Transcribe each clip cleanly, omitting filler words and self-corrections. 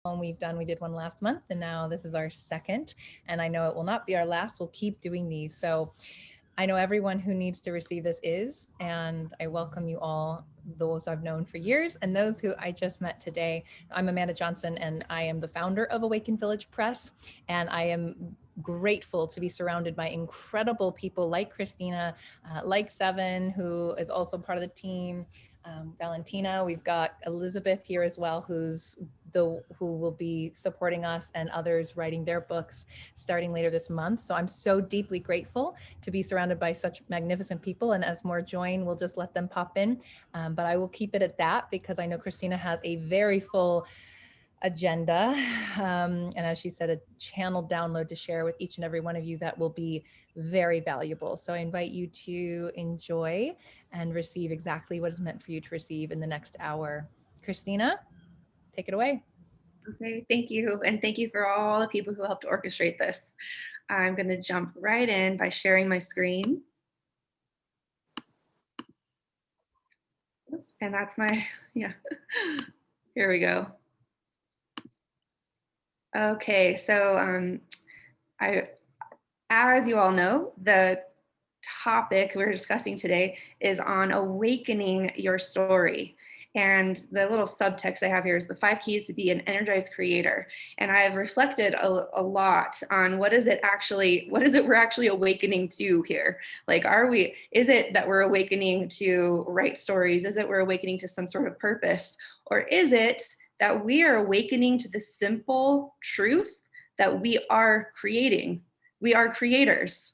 We did one last month, and now this is our second. And I know it will not be our last. We'll keep doing these. So I know everyone who needs to receive this is, and I welcome you all, those I've known for years and those who I just met today. I'm Amanda Johnson, and I am the founder of Awaken Village Press, and I am grateful to be surrounded by incredible people like Christina, like Seven, who is also part of the team. Valentina, we've got Elizabeth here as well, who will be supporting us, and others writing their books starting later this month. So I'm so deeply grateful to be surrounded by such magnificent people. And as more join, we'll just let them pop in. But I will keep it at that because I know Christina has a very full agenda. And as she said, a channel download to share with each and every one of you that will be very valuable. So I invite you to enjoy and receive exactly what is meant for you to receive in the next hour. Christina, take it away. Okay, thank you. And thank you for all the people who helped orchestrate this. I'm going to jump right in by sharing my screen. And that's my, yeah, here we go. Okay, so as you all know, the topic we're discussing today is on awakening your story. And the little subtext I have here is the 5 keys to be an energized creator. And I have reflected a lot on what is it we're actually awakening to here? Like, is it that we're awakening to write stories? Is it we're awakening to some sort of purpose? Or is it that we are awakening to the simple truth that we are creating? We are creators,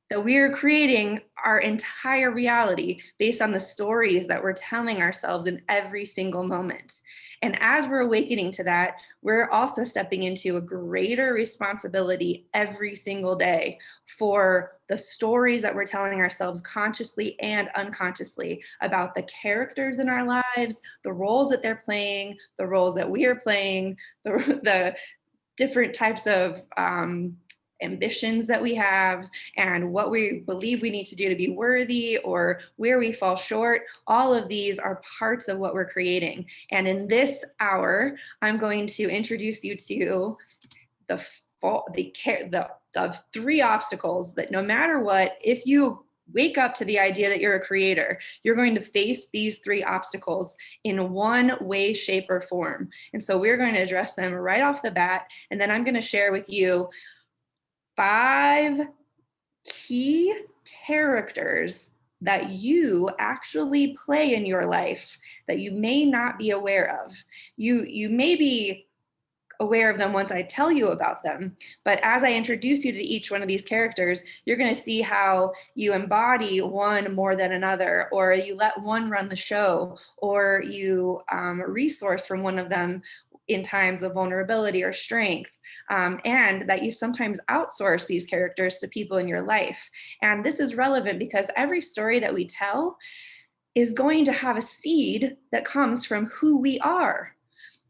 that we are creating our entire reality based on the stories that we're telling ourselves in every single moment. And as we're awakening to that, we're also stepping into a greater responsibility every single day for the stories that we're telling ourselves consciously and unconsciously about the characters in our lives, the roles that they're playing, the roles that we are playing, the different types of ambitions that we have, and what we believe we need to do to be worthy, or where we fall short. All of these are parts of what we're creating. And in this hour, I'm going to introduce you to the 3 obstacles that no matter what, if you wake up to the idea that you're a creator, you're going to face these 3 obstacles in one way, shape, or form. And so we're going to address them right off the bat. And then I'm going to share with you 5 key characters that you actually play in your life that you may not be aware of. You may be aware of them once I tell you about them, but as I introduce you to each one of these characters, you're going to see how you embody one more than another, or you let one run the show, or you resource from one of them in times of vulnerability or strength, and that you sometimes outsource these characters to people in your life. And this is relevant because every story that we tell is going to have a seed that comes from who we are.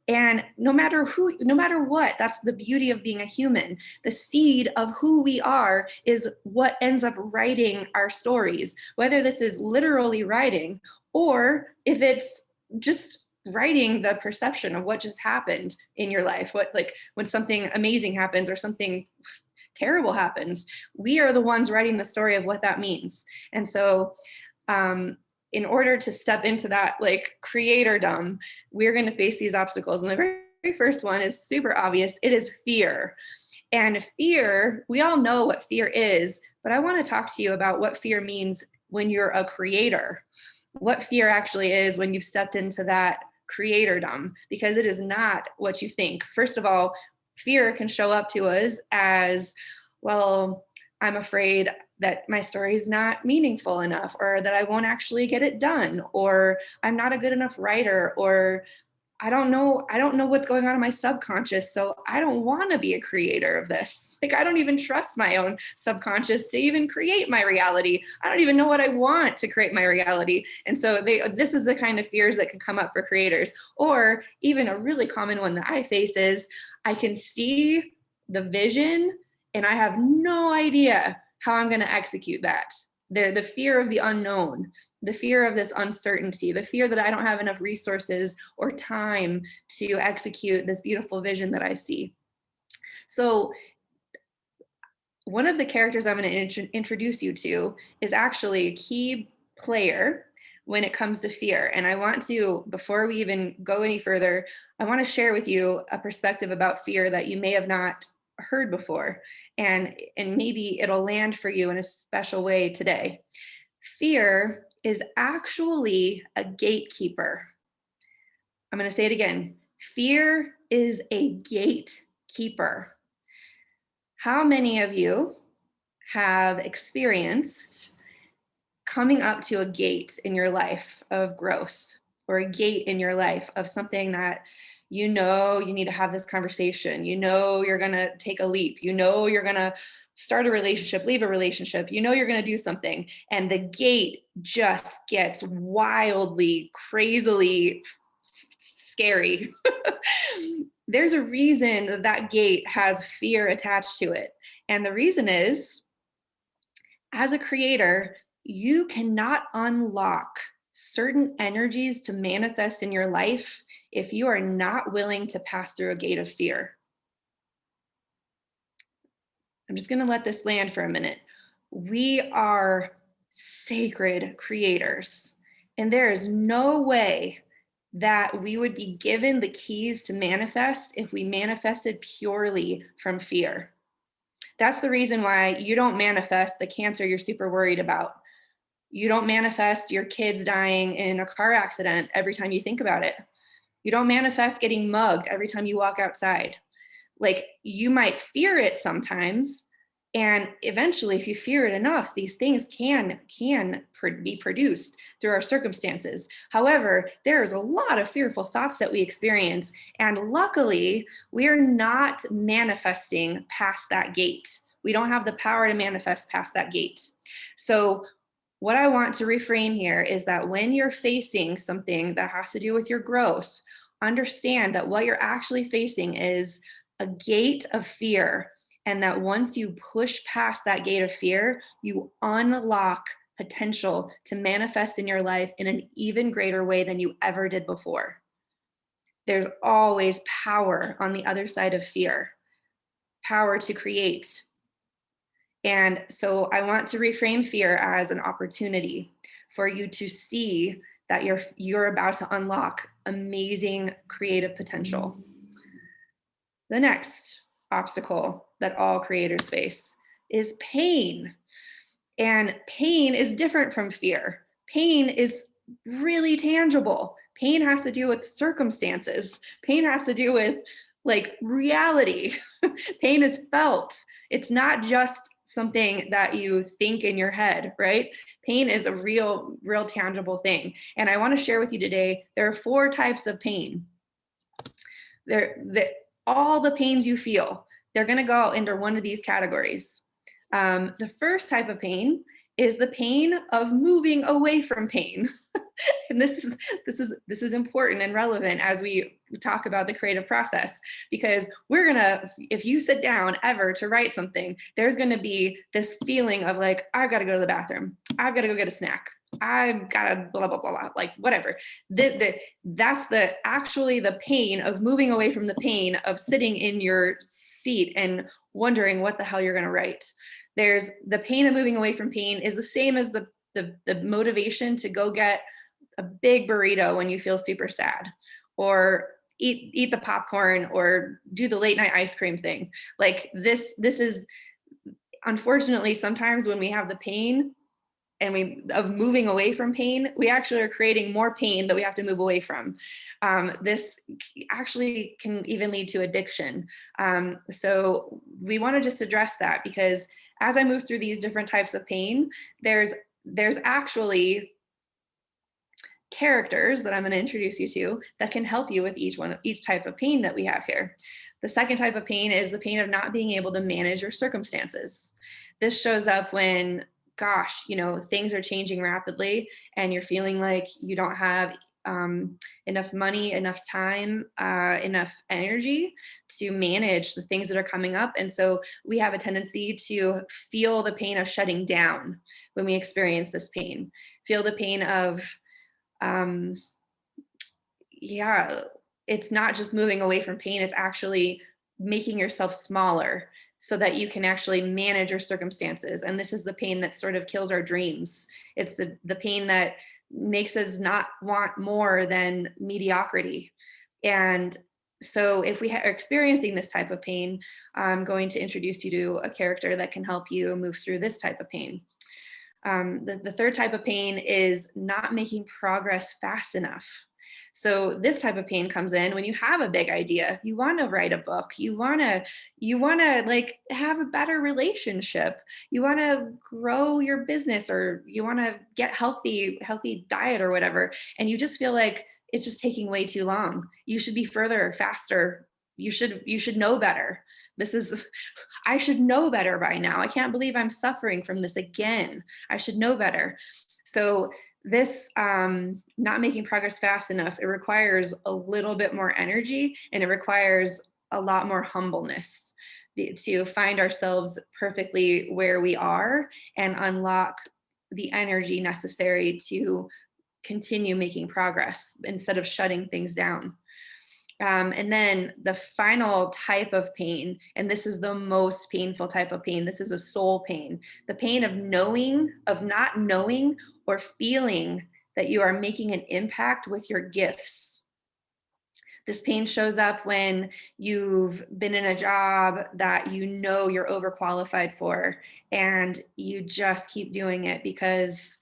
And no matter what, that's the beauty of being a human. The seed of who we are is what ends up writing our stories, whether this is literally writing, or if it's just writing the perception of what just happened in your life. What, like, when something amazing happens or something terrible happens, we are the ones writing the story of what that means. And so, in order to step into that, like, creatordom, we're going to face these obstacles. And the very first one is super obvious. It is fear. And fear, we all know what fear is, but I want to talk to you about what fear means when you're a creator. What fear actually is when you've stepped into that creatordom, because it is not what you think. First of all, fear can show up to us as, well, I'm afraid that my story is not meaningful enough, or that I won't actually get it done, or I'm not a good enough writer, or I don't know what's going on in my subconscious, so I don't want to be a creator of this. Like, I don't even trust my own subconscious to even create my reality. I don't even know what I want to create my reality. And so this is the kind of fears that can come up for creators. Or even a really common one that I face is, I can see the vision and I have no idea how I'm going to execute that. the fear of the unknown, the fear of this uncertainty, the fear that I don't have enough resources or time to execute this beautiful vision that I see. So one of the characters I'm going to introduce you to is actually a key player when it comes to fear. And I want to, before we even go any further, I want to share with you a perspective about fear that you may have not heard before. And maybe it'll land for you in a special way today. Fear is actually a gatekeeper. I'm going to say it again. Fear is a gatekeeper. How many of you have experienced coming up to a gate in your life of growth, or a gate in your life of something that you know you need to have this conversation, you know you're going to take a leap, you know you're going to start a relationship, leave a relationship, you know you're going to do something, and the gate just gets wildly, crazily scary. There's a reason that that gate has fear attached to it. And the reason is, as a creator, you cannot unlock certain energies to manifest in your life if you are not willing to pass through a gate of fear. I'm just going to let this land for a minute. We are sacred creators, and there is no way that we would be given the keys to manifest if we manifested purely from fear. That's the reason why you don't manifest the cancer you're super worried about. You don't manifest your kids dying in a car accident every time you think about it. You don't manifest getting mugged every time you walk outside. Like, you might fear it sometimes, and eventually, if you fear it enough, these things can be produced through our circumstances. However, there's a lot of fearful thoughts that we experience, and luckily, we are not manifesting past that gate. We don't have the power to manifest past that gate. So what I want to reframe here is that when you're facing something that has to do with your growth, understand that what you're actually facing is a gate of fear, and that once you push past that gate of fear, you unlock potential to manifest in your life in an even greater way than you ever did before. There's always power on the other side of fear, power to create. And so I want to reframe fear as an opportunity for you to see that you're about to unlock amazing creative potential. The next obstacle that all creators face is pain. And pain is different from fear. Pain is really tangible. Pain has to do with circumstances. Pain has to do with like reality. Pain is felt. It's not just something that you think in your head, right? Pain is a real tangible thing. And I want to share with you today, there are 4 types of pain. All the pains you feel, they're going to go into one of these categories. The first type of pain is the pain of moving away from pain. And this is important and relevant as we talk about the creative process, because if you sit down ever to write something, there's going to be this feeling of like, I've got to go to the bathroom, I've got to go get a snack, I've got to blah blah blah blah, like whatever. That's actually the pain of moving away from the pain of sitting in your seat and wondering what the hell you're going to write. There's the pain of moving away from pain is the same as the motivation to go get a big burrito when you feel super sad, or eat the popcorn, or do the late night ice cream thing. Like this is, unfortunately, sometimes when we have the pain and of moving away from pain, we actually are creating more pain that we have to move away from. This actually can even lead to addiction. So we want to just address that, because as I move through these different types of pain, there's actually characters that I'm going to introduce you to that can help you with each type of pain that we have here. The second type of pain is the pain of not being able to manage your circumstances. This shows up when, things are changing rapidly and you're feeling like you don't have enough money, enough time, enough energy to manage the things that are coming up. And so we have a tendency to feel the pain of shutting down when we experience this pain, feel the pain of, yeah, it's not just moving away from pain, it's actually making yourself smaller so that you can actually manage your circumstances. And this is the pain that sort of kills our dreams. It's the pain that makes us not want more than mediocrity. And so if we are experiencing this type of pain, I'm going to introduce you to a character that can help you move through this type of pain. The third type of pain is not making progress fast enough. So this type of pain comes in when you have a big idea. You want to write a book. You want to like have a better relationship. You want to grow your business, or you want to get healthy diet or whatever. And you just feel like it's just taking way too long. You should be further, faster. You should know better. I should know better by now. I can't believe I'm suffering from this again. I should know better. So this not making progress fast enough, it requires a little bit more energy, and it requires a lot more humbleness to find ourselves perfectly where we are and unlock the energy necessary to continue making progress instead of shutting things down. And then the final type of pain, and this is the most painful type of pain, this is a soul pain, the pain of not knowing or feeling that you are making an impact with your gifts. This pain shows up when you've been in a job that you know you're overqualified for, and you just keep doing it because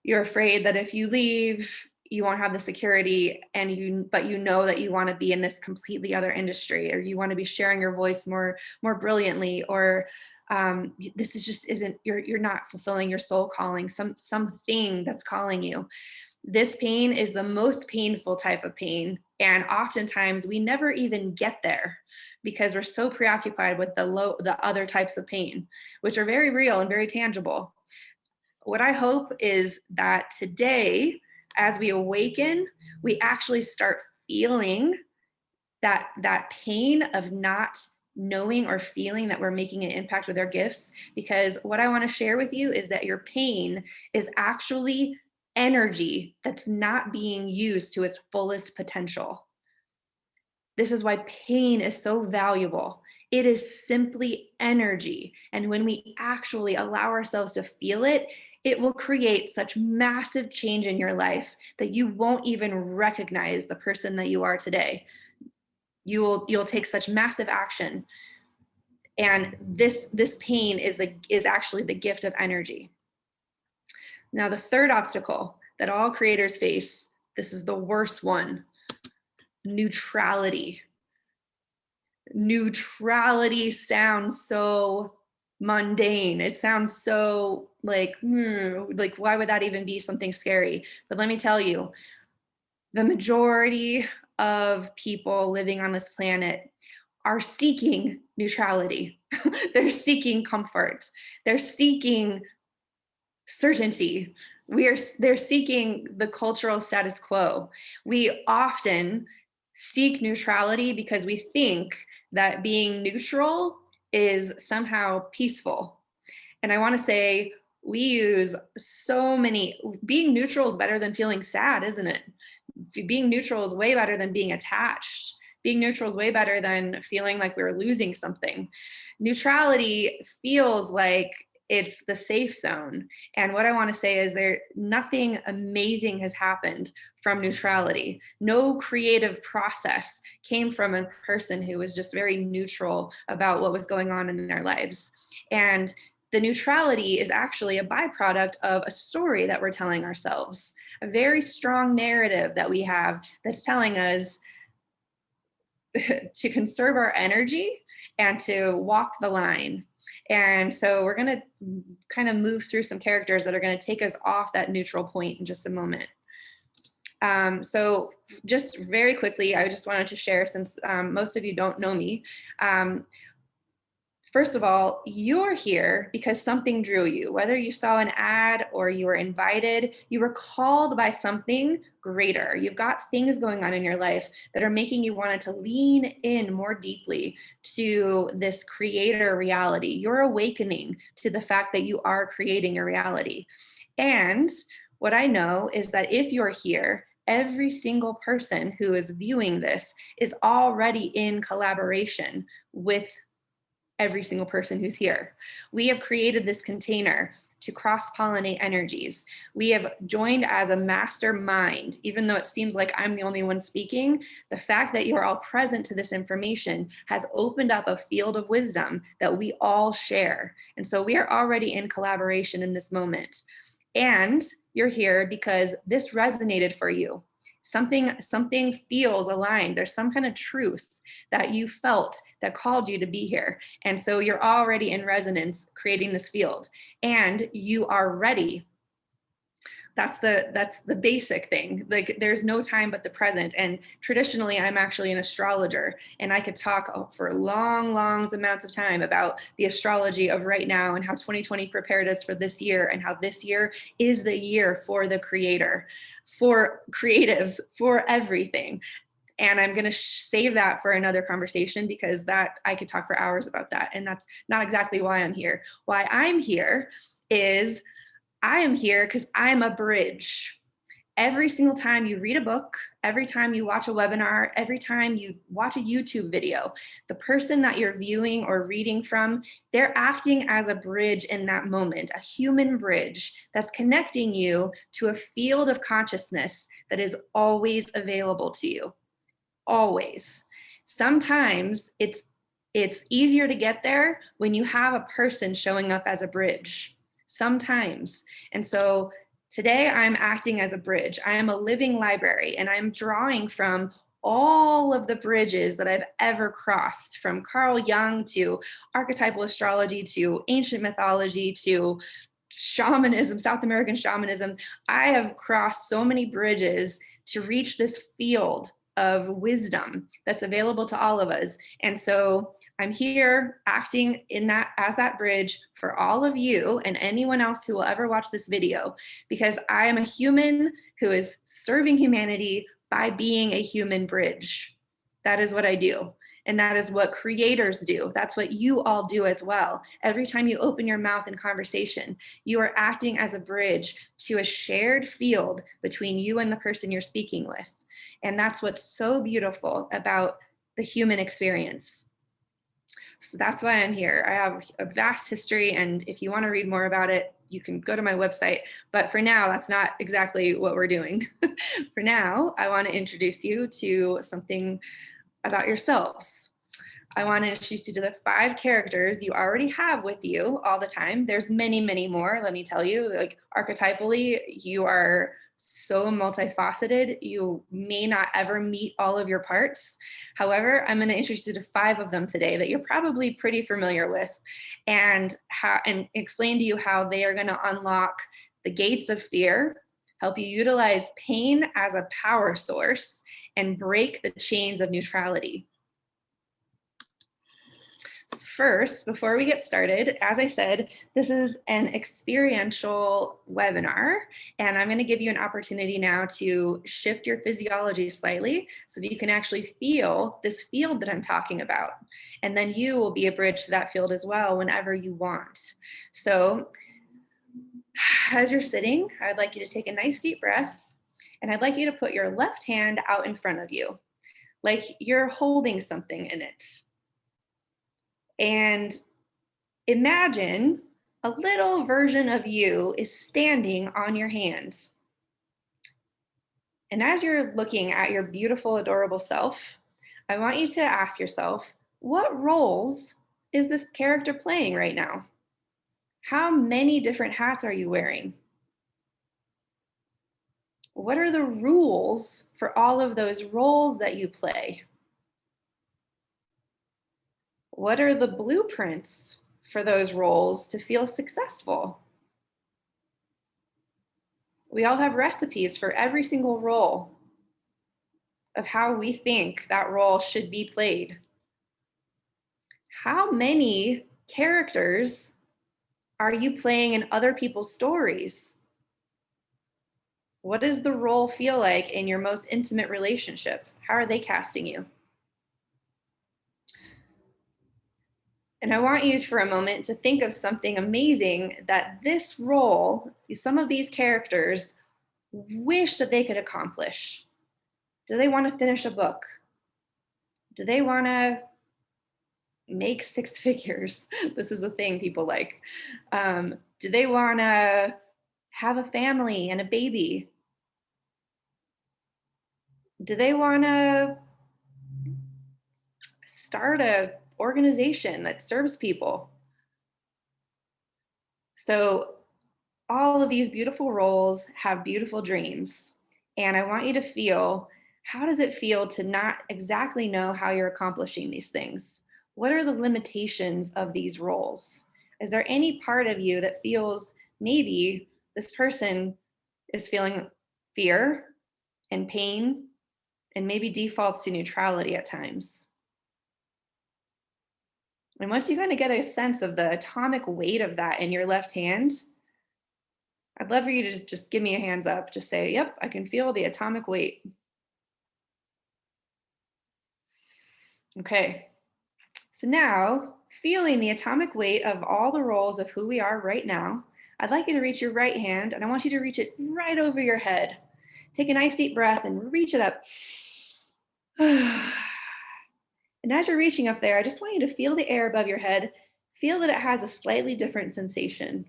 you're afraid that if you leave, you won't have the security, but you know that you want to be in this completely other industry, or you want to be sharing your voice more brilliantly, or this is just isn't, you're not fulfilling your soul calling, something that's calling you. This pain is the most painful type of pain, and oftentimes we never even get there because we're so preoccupied with the other types of pain, which are very real and very tangible. What I hope is that today, as we awaken, we actually start feeling that pain of not knowing or feeling that we're making an impact with our gifts. Because what I want to share with you is that your pain is actually energy that's not being used to its fullest potential. This is why pain is so valuable. It is simply energy. And when we actually allow ourselves to feel it, it will create such massive change in your life that you won't even recognize the person that you are today. You'll take such massive action. And this pain is actually the gift of energy. Now, the third obstacle that all creators face, this is the worst one: neutrality. Neutrality sounds so mundane. It sounds so like why would that even be something scary? But let me tell you, the majority of people living on this planet are seeking neutrality. They're seeking comfort. They're seeking certainty. They're seeking the cultural status quo. We often seek neutrality because we think that being neutral is somehow peaceful. And I want to say, being neutral is better than feeling sad, isn't it? Being neutral is way better than being attached. Being neutral is way better than feeling like we're losing something. Neutrality feels like it's the safe zone. And what I want to say is nothing amazing has happened from neutrality. No creative process came from a person who was just very neutral about what was going on in their lives. And the neutrality is actually a byproduct of a story that we're telling ourselves, a very strong narrative that we have that's telling us to conserve our energy and to walk the line. And so we're going to kind of move through some characters that are going to take us off that neutral point in just a moment. So just very quickly, I just wanted to share, since most of you don't know me, First of all, you're here because something drew you. Whether you saw an ad or you were invited, you were called by something greater. You've got things going on in your life that are making you want to lean in more deeply to this creator reality. You're awakening to the fact that you are creating a reality. And what I know is that if you're here, every single person who is viewing this is already in collaboration with every single person who's here. We have created this container to cross-pollinate energies. We have joined as a mastermind, even though it seems like I'm the only one speaking. The fact that you're all present to this information has opened up a field of wisdom that we all share. And so we are already in collaboration in this moment. And you're here because this resonated for you. Something feels aligned. There's some kind of truth that you felt that called you to be here. And so you're already in resonance creating this field, and you are ready. That's the basic thing. Like, there's no time but the present. And traditionally, I'm actually an astrologer, and I could talk for long amounts of time about the astrology of right now and how 2020 prepared us for this year, and how this year is the year for the creator, for creatives, for everything. And I'm going to save that for another conversation, because that I could talk for hours about that. And that's not exactly why I'm here. Why I'm here is I am here because I'm a bridge. Every single time you read a book, every time you watch a webinar, every time you watch a YouTube video, the person that you're viewing or reading from, they're acting as a bridge in that moment, a human bridge that's connecting you to a field of consciousness that is always available to you. Always. Sometimes it's easier to get there when you have a person showing up as a bridge. Sometimes. And so today I'm acting as a bridge. I am a living library, and I'm drawing from all of the bridges that I've ever crossed, from Carl Jung to archetypal astrology to ancient mythology to shamanism, South American shamanism. I have crossed so many bridges to reach this field of wisdom that's available to all of us. And so I'm here acting in that as that bridge for all of you and anyone else who will ever watch this video, because I am a human who is serving humanity by being a human bridge. That is what I do. And that is what creators do. That's what you all do as well. Every time you open your mouth in conversation, you are acting as a bridge to a shared field between you and the person you're speaking with. And that's what's so beautiful about the human experience. So that's why I'm here. I have a vast history, and if you want to read more about it, you can go to my website. But for now, that's not exactly what we're doing. For now, I want to introduce you to something about yourselves. I want to introduce you to the 5 characters you already have with you all the time. There's many more, let me tell you. Like, archetypally, you are so multifaceted. You may not ever meet all of your parts. However, I'm going to introduce you to 5 of them today that you're probably pretty familiar with, and explain to you how they are going to unlock the gates of fear, help you utilize pain as a power source, and break the chains of neutrality. First, before we get started, as I said, this is an experiential webinar, and I'm going to give you an opportunity now to shift your physiology slightly so that you can actually feel this field that I'm talking about. And then you will be a bridge to that field as well whenever you want. So as you're sitting, I'd like you to take a nice deep breath, and I'd like you to put your left hand out in front of you, like you're holding something in it. And imagine a little version of you is standing on your hand. And as you're looking at your beautiful, adorable self, I want you to ask yourself, what roles is this character playing right now? How many different hats are you wearing? What are the rules for all of those roles that you play? What are the blueprints for those roles to feel successful? We all have recipes for every single role of how we think that role should be played. How many characters are you playing in other people's stories? What does the role feel like in your most intimate relationship? How are they casting you? And I want you for a moment to think of something amazing that this role, some of these characters, wish that they could accomplish. Do they want to finish a book? Do they want to make six figures? This is a thing people like. Do they want to have a family and a baby? Do they want to start a organization that serves people? So all of these beautiful roles have beautiful dreams. And I want you to feel, how does it feel to not exactly know how you're accomplishing these things? What are the limitations of these roles? Is there any part of you that feels maybe this person is feeling fear and pain and maybe defaults to neutrality at times? And once you kind of get a sense of the atomic weight of that in your left hand, I'd love for you to just give me a hands up. Just say, yep, I can feel the atomic weight. Okay. So now, feeling the atomic weight of all the roles of who we are right now, I'd like you to reach your right hand and I want you to reach it right over your head. Take a nice deep breath and reach it up. And as you're reaching up there, I just want you to feel the air above your head. Feel that it has a slightly different sensation.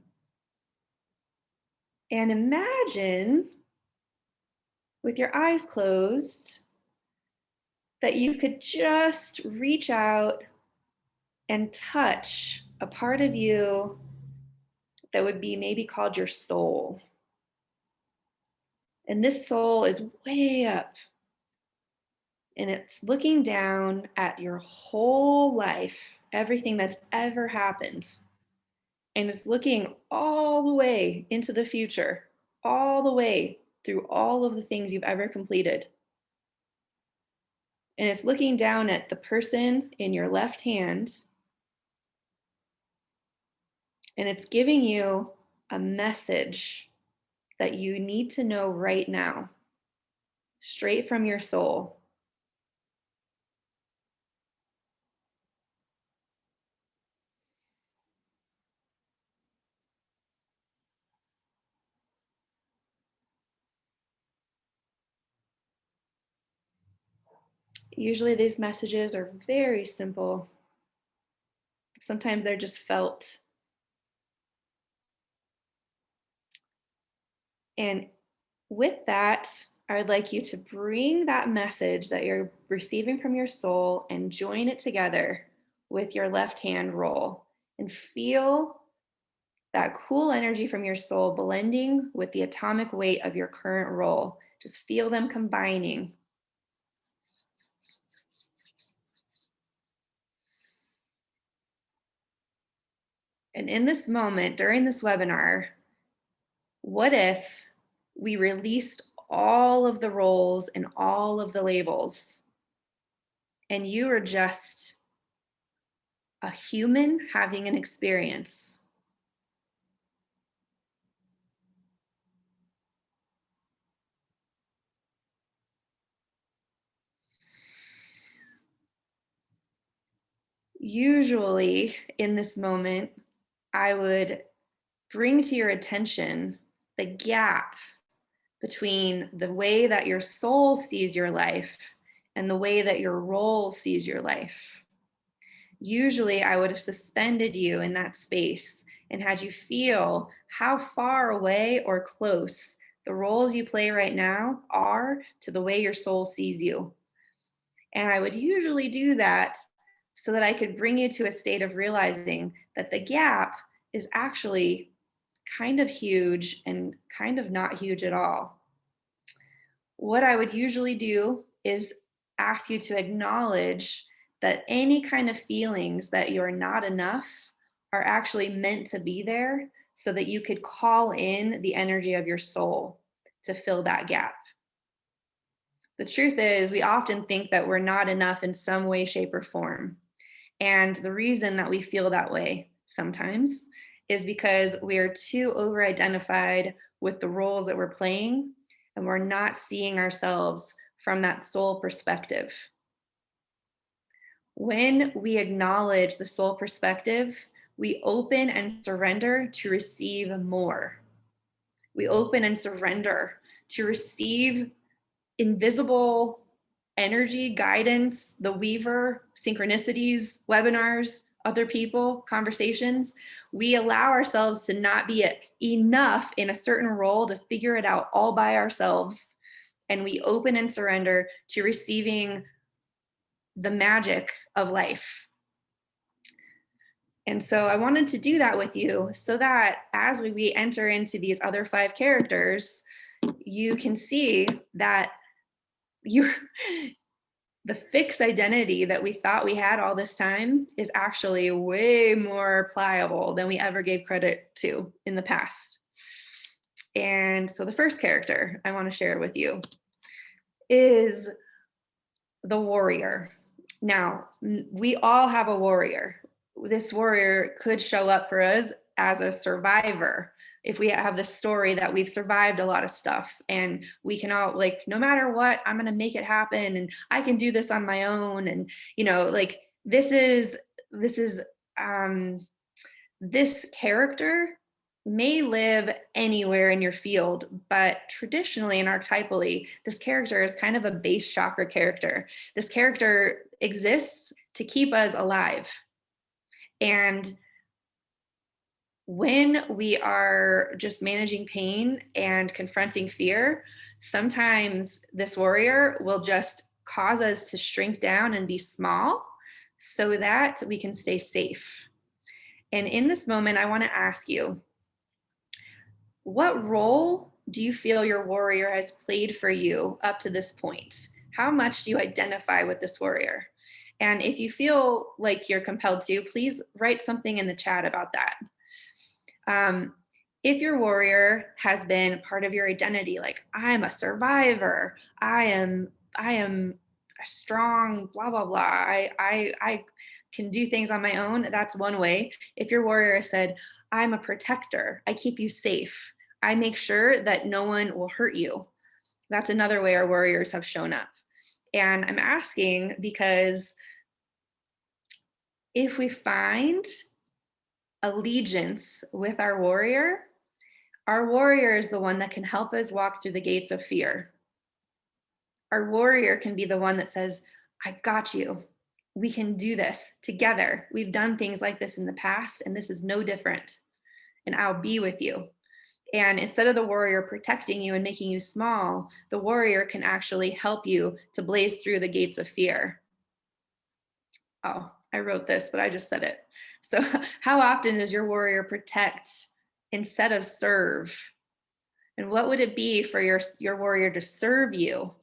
And imagine, with your eyes closed, that you could just reach out and touch a part of you that would be maybe called your soul. And this soul is way up and it's looking down at your whole life, everything that's ever happened. And it's looking all the way into the future, all the way through all of the things you've ever completed. And it's looking down at the person in your left hand and it's giving you a message that you need to know right now, straight from your soul. Usually these messages are very simple. Sometimes they're just felt. And with that, I would like you to bring that message that you're receiving from your soul and join it together with your left hand roll and feel that cool energy from your soul blending with the atomic weight of your current roll. Just feel them combining. And in this moment, during this webinar, what if we released all of the roles and all of the labels, and you are just a human having an experience? Usually, in this moment, I would bring to your attention the gap between the way that your soul sees your life and the way that your role sees your life. Usually, I would have suspended you in that space and had you feel how far away or close the roles you play right now are to the way your soul sees you. And I would usually do that so that I could bring you to a state of realizing that the gap is actually kind of huge and kind of not huge at all. What I would usually do is ask you to acknowledge that any kind of feelings that you're not enough are actually meant to be there so that you could call in the energy of your soul to fill that gap. The truth is, we often think that we're not enough in some way, shape, or form. And the reason that we feel that way sometimes is because we are too over identified with the roles that we're playing, and we're not seeing ourselves from that soul perspective. When we acknowledge the soul perspective, we open and surrender to receive more. We open and surrender to receive invisible energy, guidance, the weaver, synchronicities, webinars, other people, conversations. We allow ourselves to not be enough in a certain role to figure it out all by ourselves. And we open and surrender to receiving the magic of life. And so I wanted to do that with you so that as we enter into these other 5 characters, you can see that you're the fixed identity that we thought we had all this time is actually way more pliable than we ever gave credit to in the past. And so the first character I want to share with you is the warrior. Now, we all have a warrior. This warrior could show up for us as a survivor. If we have this story that we've survived a lot of stuff and we can all like, no matter what, I'm going to make it happen and I can do this on my own. And, you know, like this character may live anywhere in your field, but traditionally and archetypally, this character is kind of a base chakra character. This character exists to keep us alive. And when we are just managing pain and confronting fear, sometimes this warrior will just cause us to shrink down and be small so that we can stay safe. And in this moment, I want to ask you, what role do you feel your warrior has played for you up to this point? How much do you identify with this warrior? And if you feel like you're compelled to, please write something in the chat about that. If your warrior has been part of your identity, like I'm a survivor, I am a strong, blah, blah, blah. I can do things on my own. That's one way. If your warrior said, I'm a protector, I keep you safe, I make sure that no one will hurt you. That's another way our warriors have shown up. And I'm asking because if we find allegiance with our warrior is the one that can help us walk through the gates of fear. Our warrior can be the one that says, I got you. We can do this together. We've done things like this in the past, and this is no different. And I'll be with you. And instead of the warrior protecting you and making you small, the warrior can actually help you to blaze through the gates of fear. Oh, I wrote this, but I just said it. So how often does your warrior protect instead of serve? And what would it be for your warrior to serve you?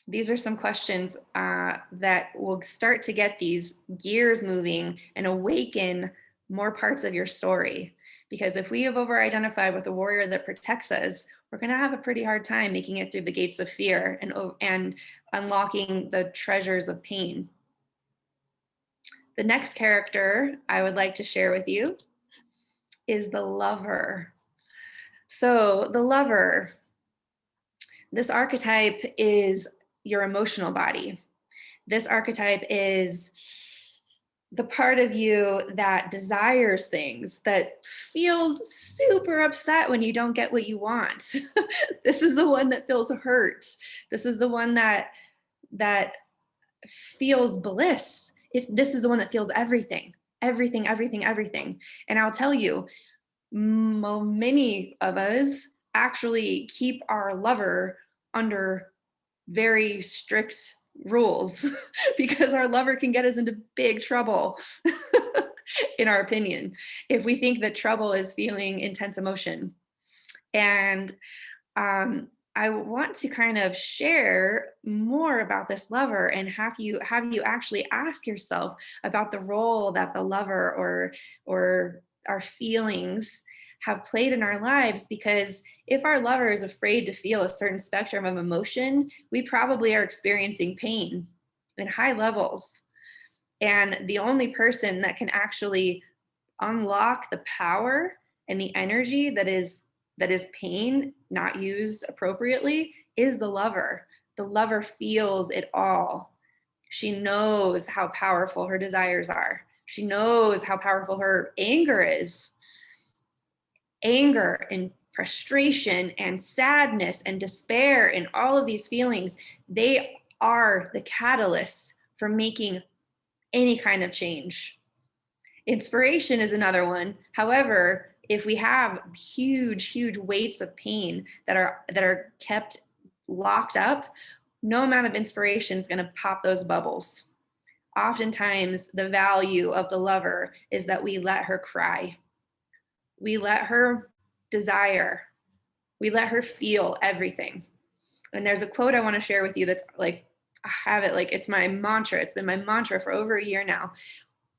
These are some questions that will start to get these gears moving and awaken more parts of your story. Because if we have over-identified with a warrior that protects us, we're going to have a pretty hard time making it through the gates of fear and unlocking the treasures of pain. The next character I would like to share with you is the lover. So the lover, this archetype is your emotional body. This archetype is the part of you that desires things, that feels super upset when you don't get what you want. This is the one that feels hurt. This is the one that feels bliss. This is the one that feels everything. And I'll tell you, many of us actually keep our lover under very strict rules because our lover can get us into big trouble, in our opinion, if we think that trouble is feeling intense emotion. And I want to kind of share more about this lover and have you actually ask yourself about the role that the lover or our feelings have played in our lives, because if our lover is afraid to feel a certain spectrum of emotion, we probably are experiencing pain. in high levels. And the only person that can actually unlock the power and the energy that is pain not used appropriately is the lover. The lover feels it all. She knows how powerful her desires are. She knows how powerful her anger is. Anger and frustration and sadness and despair and all of these feelings, they are the catalysts for making any kind of change. Inspiration is another one. However, if we have huge weights of pain that are kept locked up, no amount of inspiration is going to pop those bubbles. Oftentimes, the value of the lover is that we let her cry. We let her desire. We let her feel everything. And there's a quote I want to share with you that's like, I have it like it's my mantra. It's been my mantra for over a year now.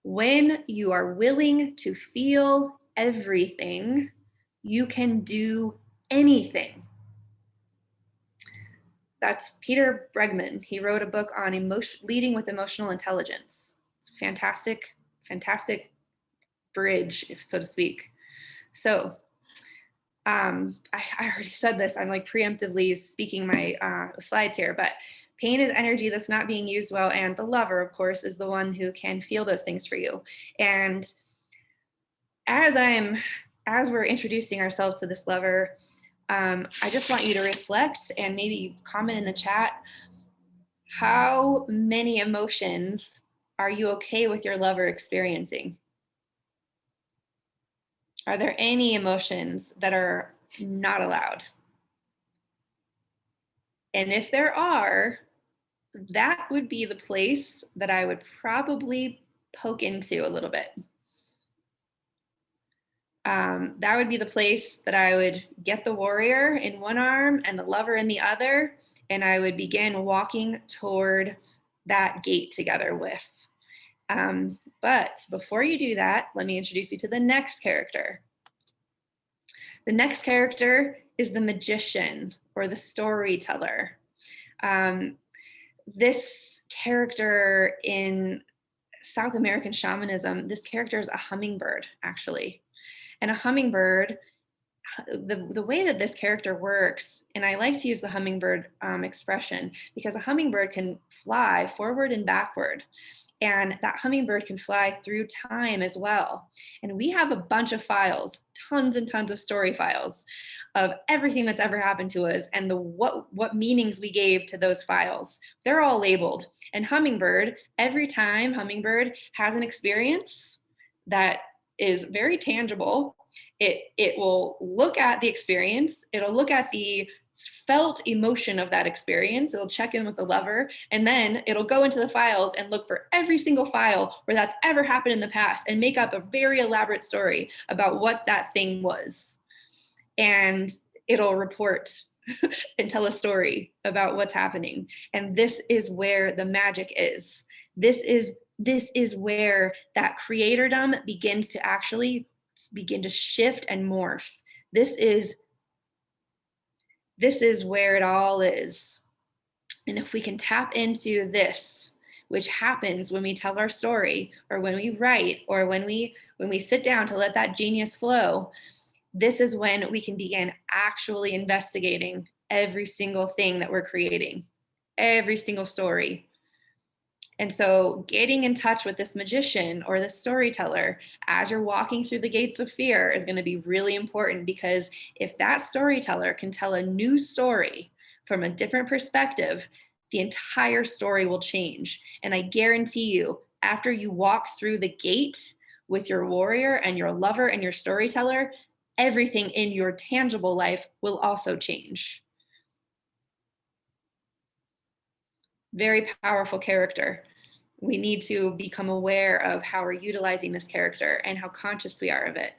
When you are willing to feel everything, you can do anything. That's Peter Bregman. He wrote a book on leading with emotional intelligence. It's a fantastic bridge, if so to speak. So I already said this. I'm like preemptively speaking my slides here, but pain is energy that's not being used well. And the lover, of course, is the one who can feel those things for you. And as we're introducing ourselves to this lover, I just want you to reflect and maybe comment in the chat, how many emotions are you okay with your lover experiencing? Are there any emotions that are not allowed? And if there are, that would be the place that I would probably poke into a little bit. That would be the place that I would get the warrior in one arm and the lover in the other, and I would begin walking toward that gate together with. But before you do that, let me introduce you to the next character. The next character is the magician or the storyteller. This character in South American shamanism, this character is a hummingbird, actually. And a hummingbird, the way that this character works, and I like to use the hummingbird expression because a hummingbird can fly forward and backward. And that hummingbird can fly through time as well. And we have a bunch of files, tons and tons of story files of everything that's ever happened to us and what meanings we gave to those files. They're all labeled. And hummingbird, every time hummingbird has an experience that is very tangible, it will look at the experience, it'll look at the felt emotion of that experience, it'll check in with the lover, and then it'll go into the files and look for every single file where that's ever happened in the past and make up a very elaborate story about what that thing was. And it'll report and tell a story about what's happening. And this is where the magic is. This is where that creatordom begins to actually begin to shift and morph. This is where it all is. And if we can tap into this, which happens when we tell our story or when we write or when we sit down to let that genius flow, this is when we can begin actually investigating every single thing that we're creating, every single story. And so getting in touch with this magician or this storyteller as you're walking through the gates of fear is going to be really important, because if that storyteller can tell a new story from a different perspective, the entire story will change. And I guarantee you, after you walk through the gate with your warrior and your lover and your storyteller, everything in your tangible life will also change. Very powerful character. We need to become aware of how we're utilizing this character and how conscious we are of it.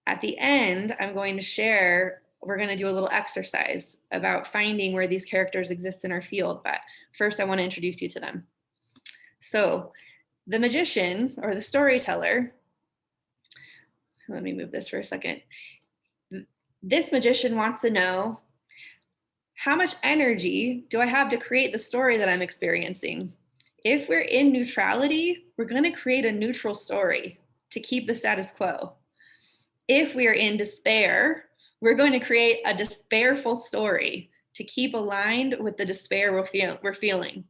At the end, I'm going to share, we're going to do a little exercise about finding where these characters exist in our field. But first, I want to introduce you to them. So the magician or the storyteller, let me move this for a second. This magician wants to know, how much energy do I have to create the story that I'm experiencing? If we're in neutrality, we're going to create a neutral story to keep the status quo. If we are in despair, we're going to create a despairful story to keep aligned with the despair we're feeling.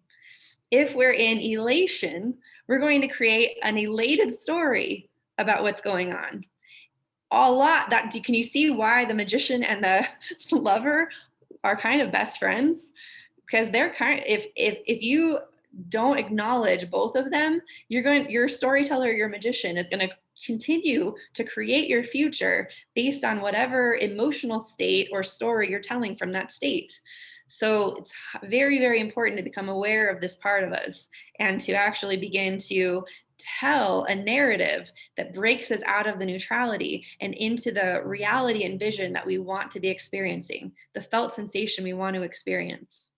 If we're in elation, we're going to create an elated story about what's going on. Can you see why the magician and the lover are kind of best friends? Because they're if you don't acknowledge both of them, your storyteller, your magician is going to continue to create your future based on whatever emotional state or story you're telling from that state. So it's very, very important to become aware of this part of us and to actually begin to tell a narrative that breaks us out of the neutrality and into the reality and vision that we want to be experiencing, the felt sensation we want to experience.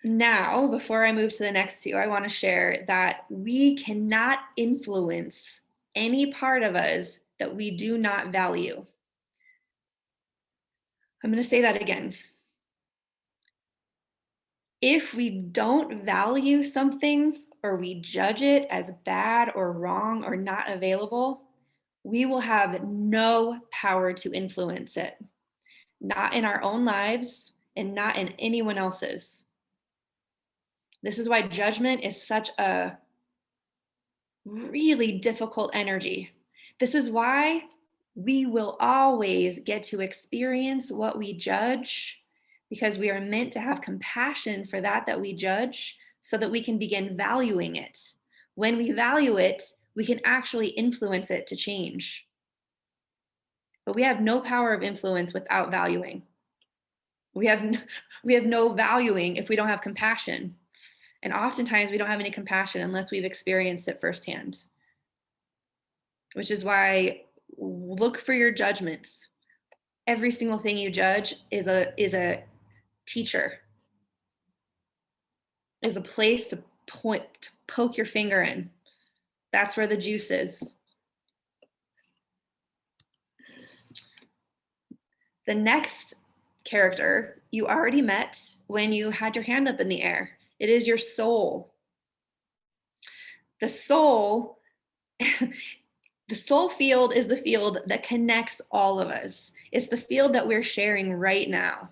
Now, before I move to the next two, I want to share that we cannot influence any part of us that we do not value. I'm going to say that again. If we don't value something or we judge it as bad or wrong or not available, we will have no power to influence it, not in our own lives and not in anyone else's. This is why judgment is such a really difficult energy. This is why we will always get to experience what we judge, because we are meant to have compassion for that we judge so that we can begin valuing it. When we value it, we can actually influence it to change. But we have no power of influence without valuing. We have no valuing if we don't have compassion. And oftentimes we don't have any compassion unless we've experienced it firsthand. Which is why look for your judgments. Every single thing you judge is a teacher, is a place to poke your finger in. That's where the juice is. The next character you already met when you had your hand up in the air. It is your soul. The soul The soul field is the field that connects all of us. It's the field that we're sharing right now.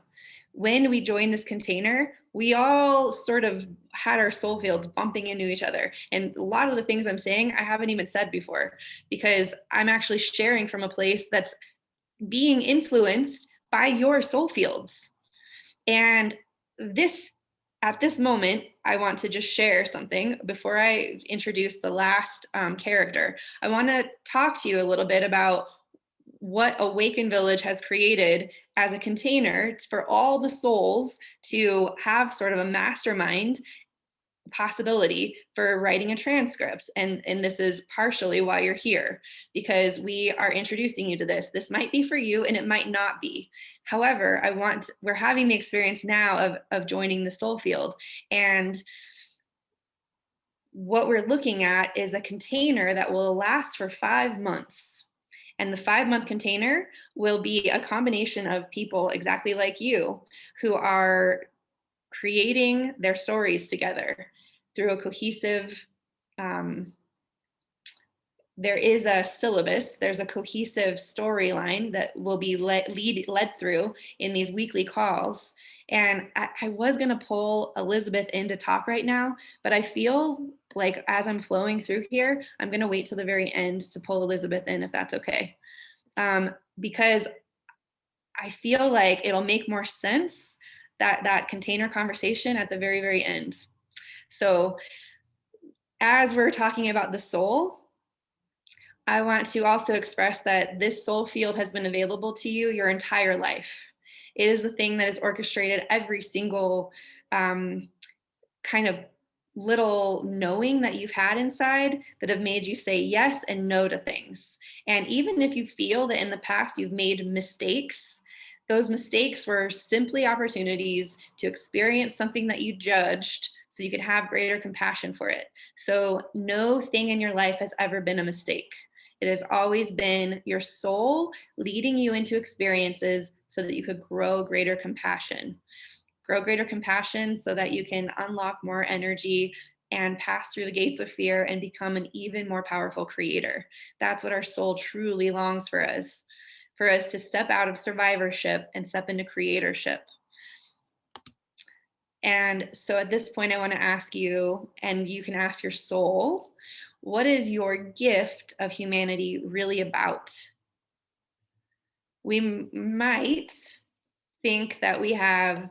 When we joined this container, we all sort of had our soul fields bumping into each other. And a lot of the things I'm saying, I haven't even said before, because I'm actually sharing from a place that's being influenced by your soul fields. And at this moment, I want to just share something before I introduce the last character. I want to talk to you a little bit about what Awaken Village has created as a container for all the souls to have sort of a mastermind possibility for writing a transcript. And this is partially why you're here, because we are introducing you to this. This might be for you and it might not be. However, we're having the experience now of joining the soul field. And what we're looking at is a container that will last for 5 months. And the 5-month container will be a combination of people exactly like you who are creating their stories together through a cohesive, there is a syllabus, there's a cohesive storyline that will be led through in these weekly calls. And I was gonna pull Elizabeth in to talk right now, but I feel like as I'm flowing through here, I'm gonna wait till the very end to pull Elizabeth in, if that's okay. Because I feel like it'll make more sense that container conversation at the very, very end. So as we're talking about the soul, I want to also express that this soul field has been available to you your entire life. It is the thing that has orchestrated every single kind of little knowing that you've had inside that have made you say yes and no to things. And even if you feel that in the past you've made mistakes, those mistakes were simply opportunities to experience something that you judged so you could have greater compassion for it. So no thing in your life has ever been a mistake. It has always been your soul leading you into experiences so that you could grow greater compassion, grow greater compassion so that you can unlock more energy and pass through the gates of fear and become an even more powerful creator. That's what our soul truly longs for us to step out of survivorship and step into creatorship. And so at this point, I want to ask you, and you can ask your soul, what is your gift of humanity really about? We might think that we have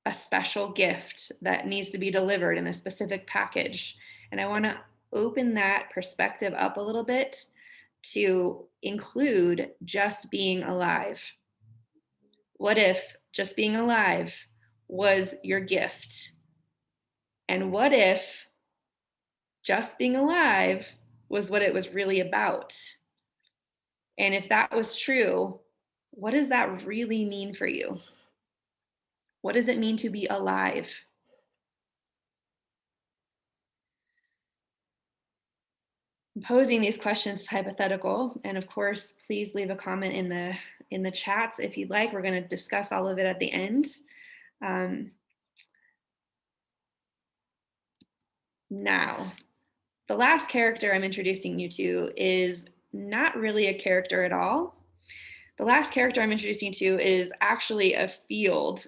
a special gift that needs to be delivered in a specific package. And I want to open that perspective up a little bit to include just being alive. What if just being alive was your gift? And what if just being alive was what it was really about? And if that was true, what does that really mean for you? What does it mean to be alive? I'm posing these questions hypothetical, and of course, please leave a comment in the chats if you'd like. We're going to discuss all of it at the end. Now, the last character I'm introducing you to is not really a character at all. The last character I'm introducing you to is actually a field.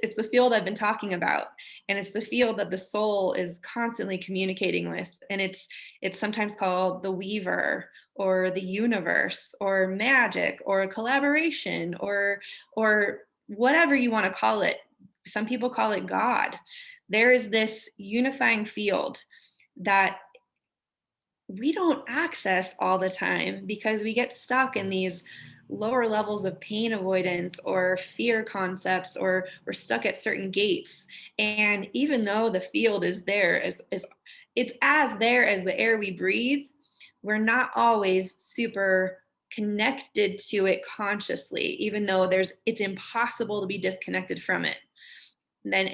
It's the field I've been talking about, and it's the field that the soul is constantly communicating with. And it's sometimes called the weaver, or the universe, or magic, or collaboration, or whatever you want to call it. Some people call it God. There is this unifying field that we don't access all the time because we get stuck in these lower levels of pain avoidance or fear concepts, or we're stuck at certain gates. And even though the field is there, it's as there as the air we breathe, we're not always super connected to it consciously, even though it's impossible to be disconnected from it. And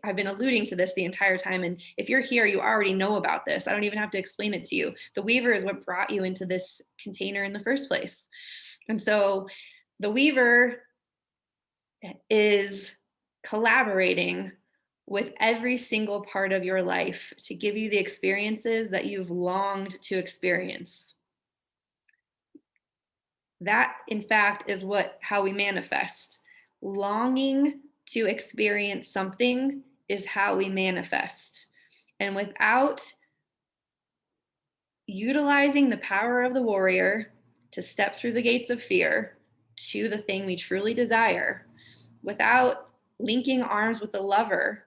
I've been alluding to this the entire time. And if you're here, you already know about this. I don't even have to explain it to you. The weaver is what brought you into this container in the first place. And so the weaver is collaborating with every single part of your life to give you the experiences that you've longed to experience. That, in fact, is how we manifest. Longing to experience something is how we manifest. And without utilizing the power of the warrior to step through the gates of fear to the thing we truly desire, without linking arms with the lover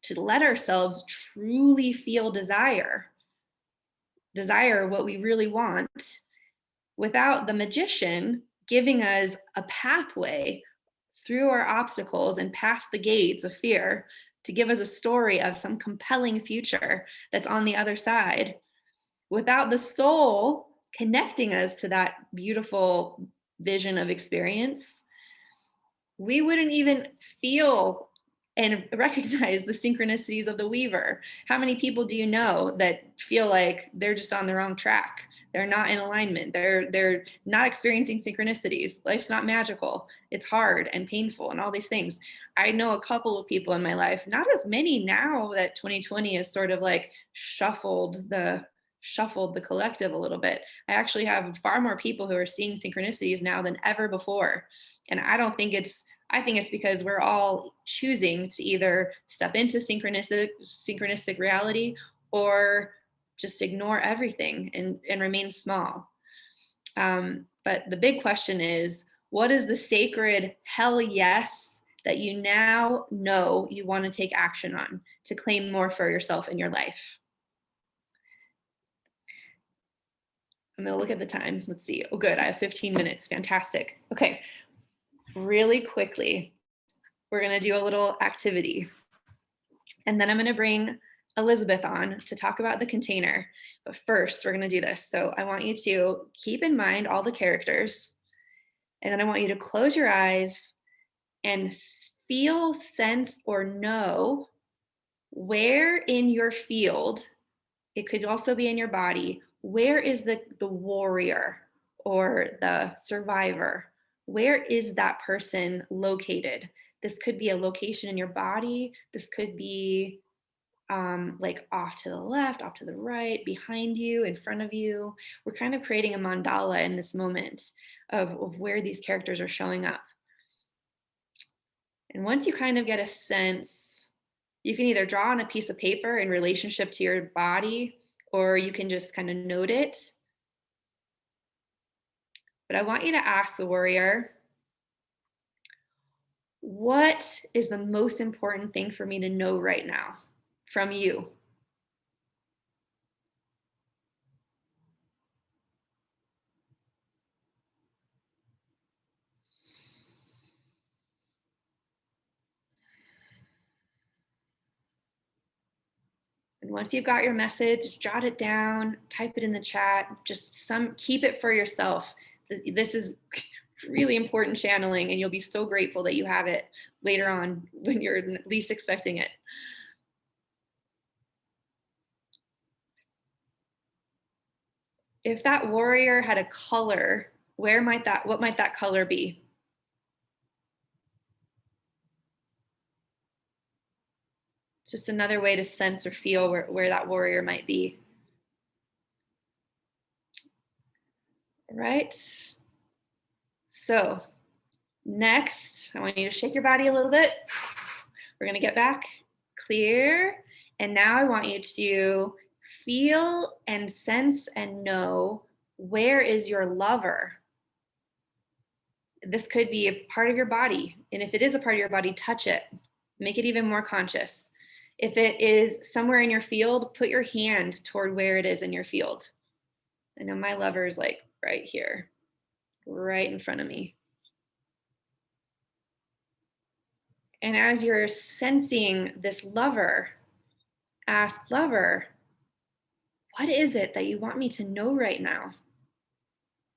to let ourselves truly feel desire what we really want, without the magician giving us a pathway through our obstacles and past the gates of fear to give us a story of some compelling future that's on the other side, without the soul connecting us to that beautiful vision of experience, we wouldn't even feel and recognize the synchronicities of the weaver. How many people do you know that feel like they're just on the wrong track? They're not in alignment. They're not experiencing synchronicities. Life's not magical. It's hard and painful and all these things. I know a couple of people in my life, not as many now that 2020 has sort of like shuffled the collective a little bit. I actually have far more people who are seeing synchronicities now than ever before. And I think it's because we're all choosing to either step into synchronistic reality or just ignore everything and remain small. But the big question is, what is the sacred hell yes that you now know you want to take action on to claim more for yourself in your life? I'm going to look at the time. Let's see. Oh, good. I have 15 minutes. Fantastic. Okay. Really quickly, we're going to do a little activity. And then I'm going to bring Elizabeth on to talk about the container. But first, we're going to do this. So I want you to keep in mind all the characters. And then I want you to close your eyes and feel, sense, or know where in your field, it could also be in your body, where is the warrior or the survivor? Where is that person located? This could be a location in your body. This could be like off to the left, off to the right, behind you, in front of you. We're kind of creating a mandala in this moment of where these characters are showing up. And once you kind of get a sense, you can either draw on a piece of paper in relationship to your body, or you can just kind of note it. But I want you to ask the warrior, what is the most important thing for me to know right now from you? And once you've got your message, jot it down, type it in the chat, just keep it for yourself. This is really important channeling, and you'll be so grateful that you have it later on when you're least expecting it. If that warrior had a color, what might that color be? It's just another way to sense or feel where that warrior might be. All right. So next, I want you to shake your body a little bit. We're going to get back clear. And now I want you to feel and sense and know, where is your lover? This could be a part of your body. And if it is a part of your body, touch it. Make it even more conscious. If it is somewhere in your field, put your hand toward where it is in your field. I know my lover is like right here, right in front of me. And as you're sensing this lover, ask lover, what is it that you want me to know right now?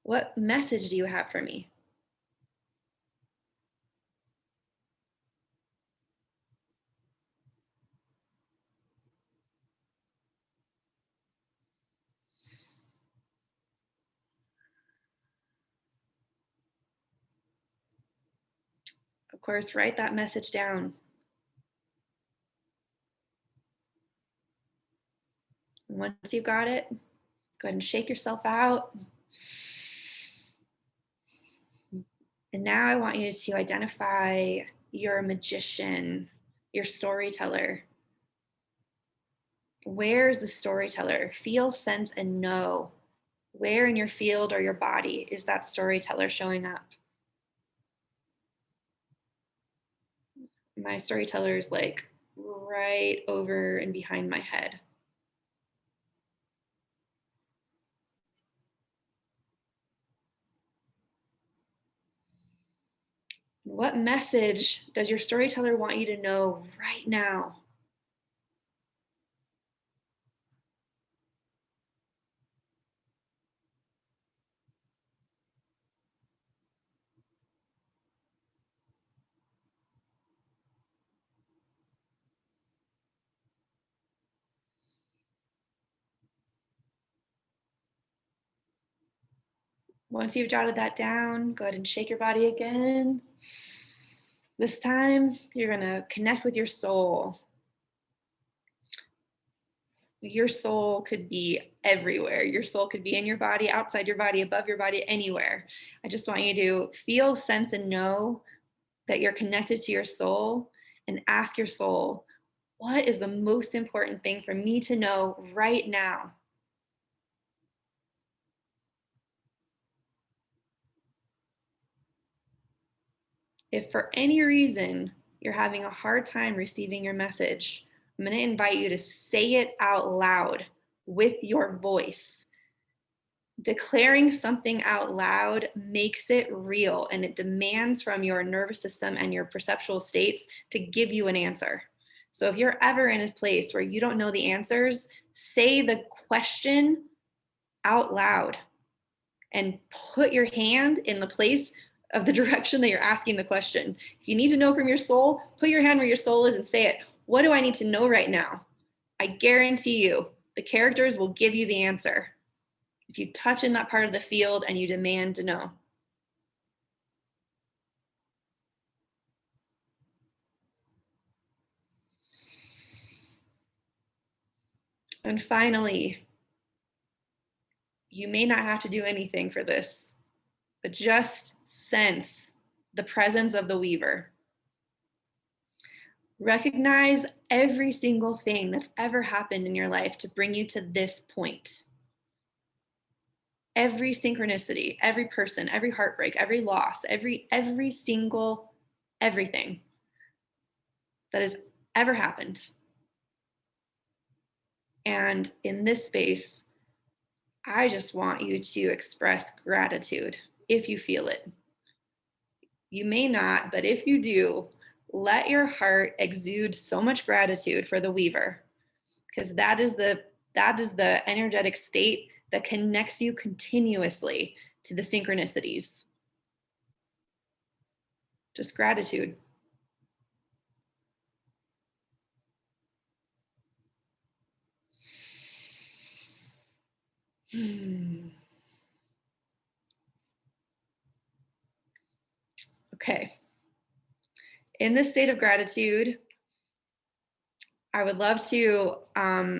What message do you have for me? Of course, write that message down. And once you've got it, go ahead and shake yourself out. And now I want you to identify your magician, your storyteller. Where's the storyteller? Feel, sense, and know. Where in your field or your body is that storyteller showing up? My storyteller is like right over and behind my head. What message does your storyteller want you to know right now? Once you've jotted that down, go ahead and shake your body again. This time, you're going to connect with your soul. Your soul could be everywhere. Your soul could be in your body, outside your body, above your body, anywhere. I just want you to feel, sense, and know that you're connected to your soul, and ask your soul, what is the most important thing for me to know right now? If for any reason you're having a hard time receiving your message, I'm going to invite you to say it out loud with your voice. Declaring something out loud makes it real, and it demands from your nervous system and your perceptual states to give you an answer. So if you're ever in a place where you don't know the answers, say the question out loud and put your hand in the place of the direction that you're asking the question. If you need to know from your soul, put your hand where your soul is and say it. What do I need to know right now? I guarantee you, the characters will give you the answer if you touch in that part of the field and you demand to know. And finally, you may not have to do anything for this, but just sense the presence of the weaver. Recognize every single thing that's ever happened in your life to bring you to this point. Every synchronicity, every person, every heartbreak, every loss, every single everything that has ever happened. And in this space, I just want you to express gratitude if you feel it. You may not, but if you do, let your heart exude so much gratitude for the weaver, because that is the energetic state that connects you continuously to the synchronicities. Just gratitude. Okay. In this state of gratitude, I would love to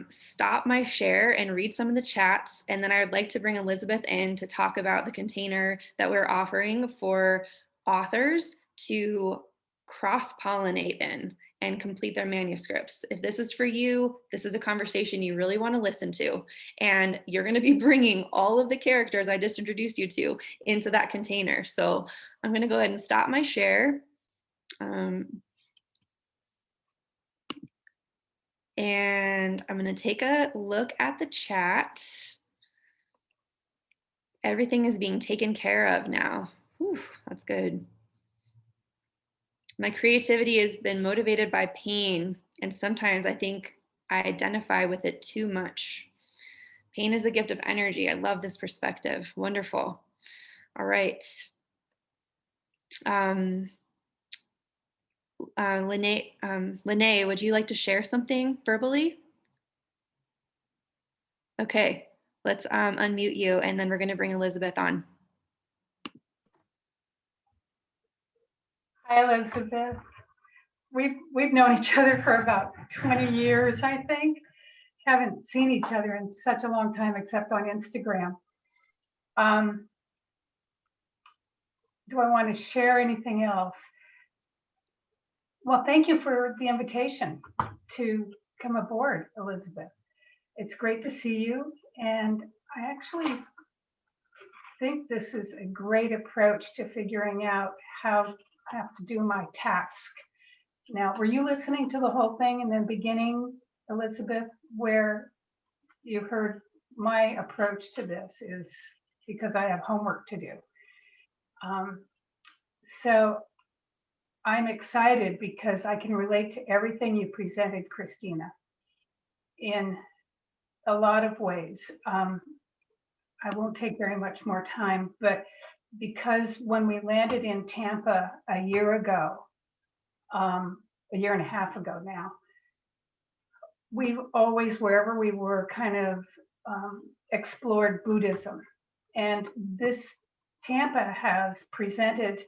stop my share and read some of the chats. And then I would like to bring Elizabeth in to talk about the container that we're offering for authors to cross-pollinate in and complete their manuscripts. If this is for you, this is a conversation you really want to listen to. And you're going to be bringing all of the characters I just introduced you to into that container. So I'm going to go ahead and stop my share. And I'm going to take a look at the chat. Everything is being taken care of now. Whew, that's good. My creativity has been motivated by pain, and sometimes I think I identify with it too much. Pain is a gift of energy. I love this perspective. Wonderful. All right. Lene, would you like to share something verbally? Okay, let's unmute you, and then we're going to bring Elizabeth on. Hi, Elizabeth. We've known each other for about 20 years, I think. Haven't seen each other in such a long time, except on Instagram. Do I want to share anything else? Well, thank you for the invitation to come aboard, Elizabeth. It's great to see you, and I actually think this is a great approach to figuring out how I have to do my task. Now, were you listening to the whole thing in the beginning, Elizabeth, where you heard my approach to this is because I have homework to do. So I'm excited because I can relate to everything you presented, Christina, in a lot of ways. I won't take very much more time, but because when we landed in Tampa a year ago, a year and a half ago now, we've always, wherever we were, kind of explored Buddhism. And this Tampa has presented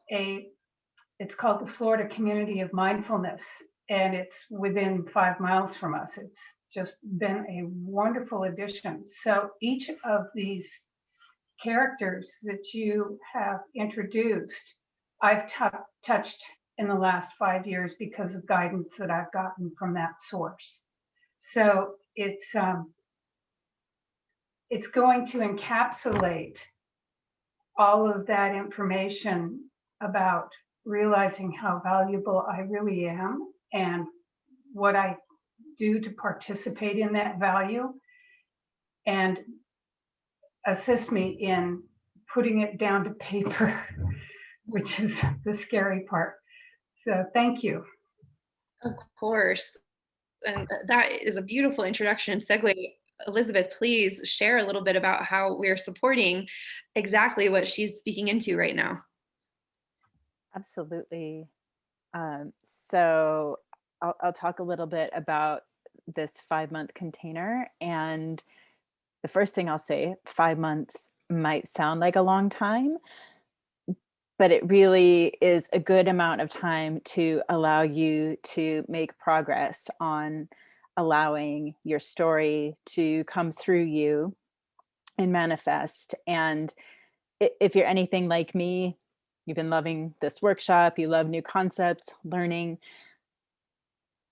it's called the Florida Community of Mindfulness, and it's within 5 miles from us. It's just been a wonderful addition. So each of these characters that you have introduced, I've touched in the last 5 years because of guidance that I've gotten from that source. So it's going to encapsulate all of that information about realizing how valuable I really am and what I do to participate in that value, and assist me in putting it down to paper, which is the scary part. So thank you. Of course. And that is a beautiful introduction and segue. Elizabeth, please share a little bit about how we're supporting exactly what she's speaking into right now. Absolutely. So I'll talk a little bit about this 5-month container. And the first thing I'll say, 5 months might sound like a long time, but it really is a good amount of time to allow you to make progress on allowing your story to come through you and manifest. And if you're anything like me, you've been loving this workshop, you love new concepts, learning,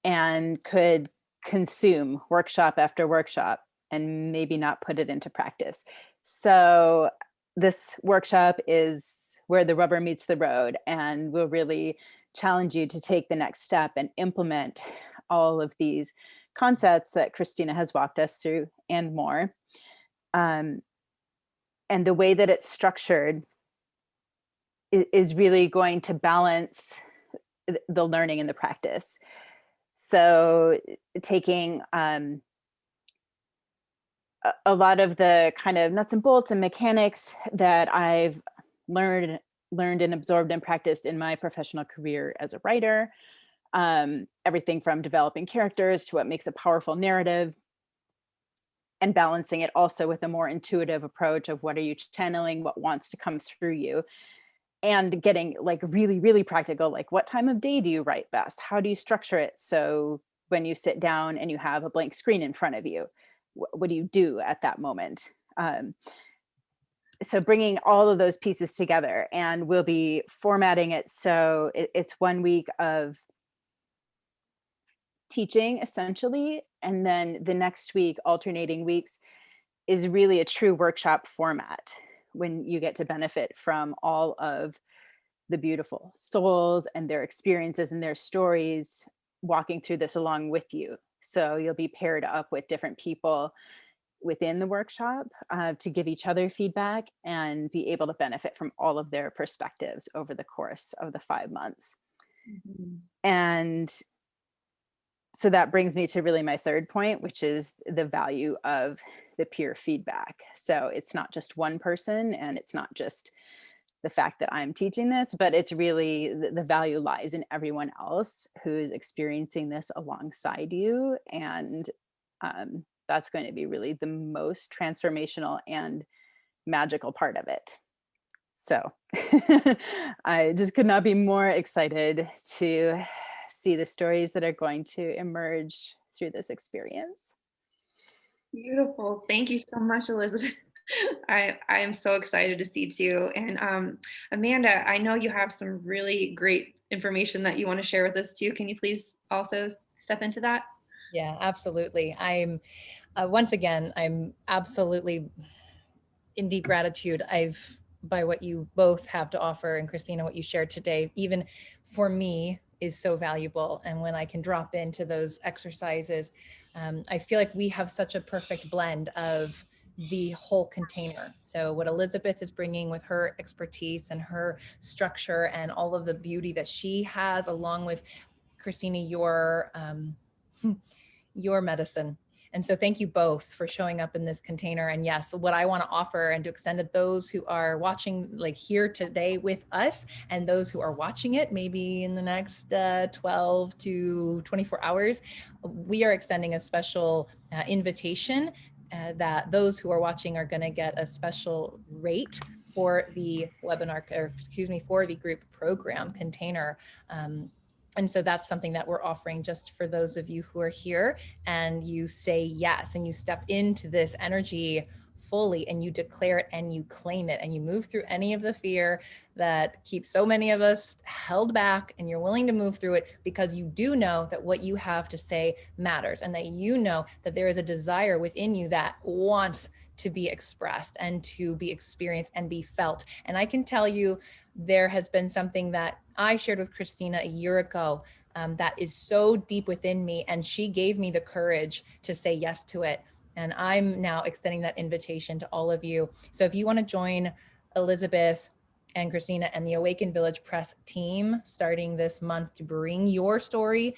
and could consume workshop after workshop and maybe not put it into practice. So this workshop is where the rubber meets the road, and will really challenge you to take the next step and implement all of these concepts that Christina has walked us through and more. Um, and the way that it's structured is really going to balance the learning and the practice. So taking a lot of the kind of nuts and bolts and mechanics that I've learned and absorbed and practiced in my professional career as a writer, everything from developing characters to what makes a powerful narrative, and balancing it also with a more intuitive approach of what are you channeling, what wants to come through you, and getting like really, really practical, like what time of day do you write best? How do you structure it? So when you sit down and you have a blank screen in front of you, what do you do at that moment? So bringing all of those pieces together, and we'll be formatting it so it's 1 week of teaching essentially, and then the next week, alternating weeks, is really a true workshop format when you get to benefit from all of the beautiful souls and their experiences and their stories walking through this along with you. So you'll be paired up with different people within the workshop to give each other feedback and be able to benefit from all of their perspectives over the course of the 5 months. Mm-hmm. And so that brings me to really my third point, which is the value of the peer feedback. So it's not just one person, and it's not just the fact that I'm teaching this, but it's really the value lies in everyone else who's experiencing this alongside you. And that's going to be really the most transformational and magical part of it. So I just could not be more excited to see the stories that are going to emerge through this experience. Beautiful. Thank you so much, Elizabeth. I am so excited to see too. And Amanda, I know you have some really great information that you want to share with us too. Can you please also step into that? Yeah, absolutely. I'm once again, I'm absolutely in deep gratitude by what you both have to offer, and Christina, what you shared today, even for me, is so valuable. And when I can drop into those exercises, I feel like we have such a perfect blend of the whole container. So what Elizabeth is bringing with her expertise and her structure and all of the beauty that she has, along with Christina, your medicine. And so thank you both for showing up in this container. And yes, what I want to offer and to extend to those who are watching, like here today with us, and those who are watching it maybe in the next 12 to 24 hours, we are extending a special invitation that those who are watching are going to get a special rate for the webinar, or excuse me, for the group program container. And so that's something that we're offering just for those of you who are here, and you say yes, and you step into this energy fully, and you declare it and you claim it, and you move through any of the fear that keeps so many of us held back, and you're willing to move through it because you do know that what you have to say matters, and that you know that there is a desire within you that wants to be expressed and to be experienced and be felt. And I can tell you, there has been something that I shared with Christina a year ago that is so deep within me, and she gave me the courage to say yes to it. And I'm now extending that invitation to all of you. So if you want to join Elizabeth and Christina and the Awaken Village Press team starting this month to bring your story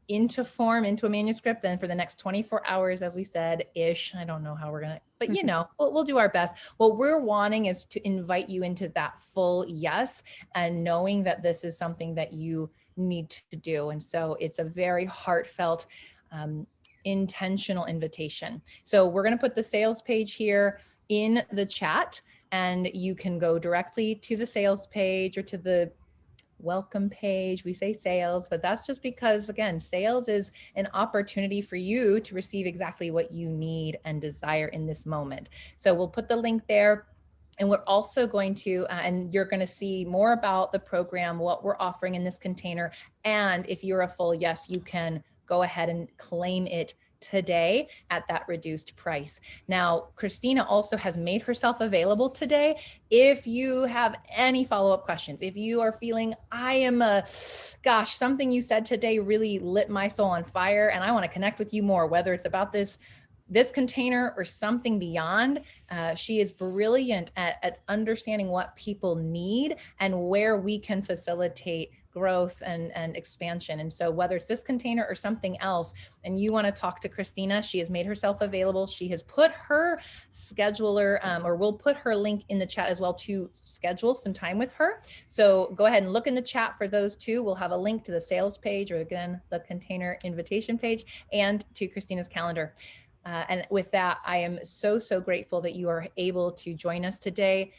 into form, into a manuscript, then for the next 24 hours, as we said, ish, I don't know how we're going to, but you know, we'll do our best. What we're wanting is to invite you into that full yes, and knowing that this is something that you need to do. And so it's a very heartfelt, intentional invitation. So we're going to put the sales page here in the chat, and you can go directly to the sales page or to the welcome page. We say sales, but that's just because, again, sales is an opportunity for you to receive exactly what you need and desire in this moment. So we'll put the link there. And we're also going to, and you're going to see more about the program, what we're offering in this container. And if you're a full yes, you can go ahead and claim it today at that reduced price. Now, Christina also has made herself available today. If you have any follow-up questions, if you are feeling, gosh, something you said today really lit my soul on fire and I want to connect with you more, whether it's about this container or something beyond. She is brilliant at understanding what people need and where we can facilitate growth and expansion. And so whether it's this container or something else, and you want to talk to Christina, she has made herself available. She has put her scheduler, or we'll put her link in the chat as well to schedule some time with her. So go ahead and look in the chat for those two. We'll have a link to the sales page, or again, the container invitation page, and to Christina's calendar. And with that, I am so grateful that you are able to join us today.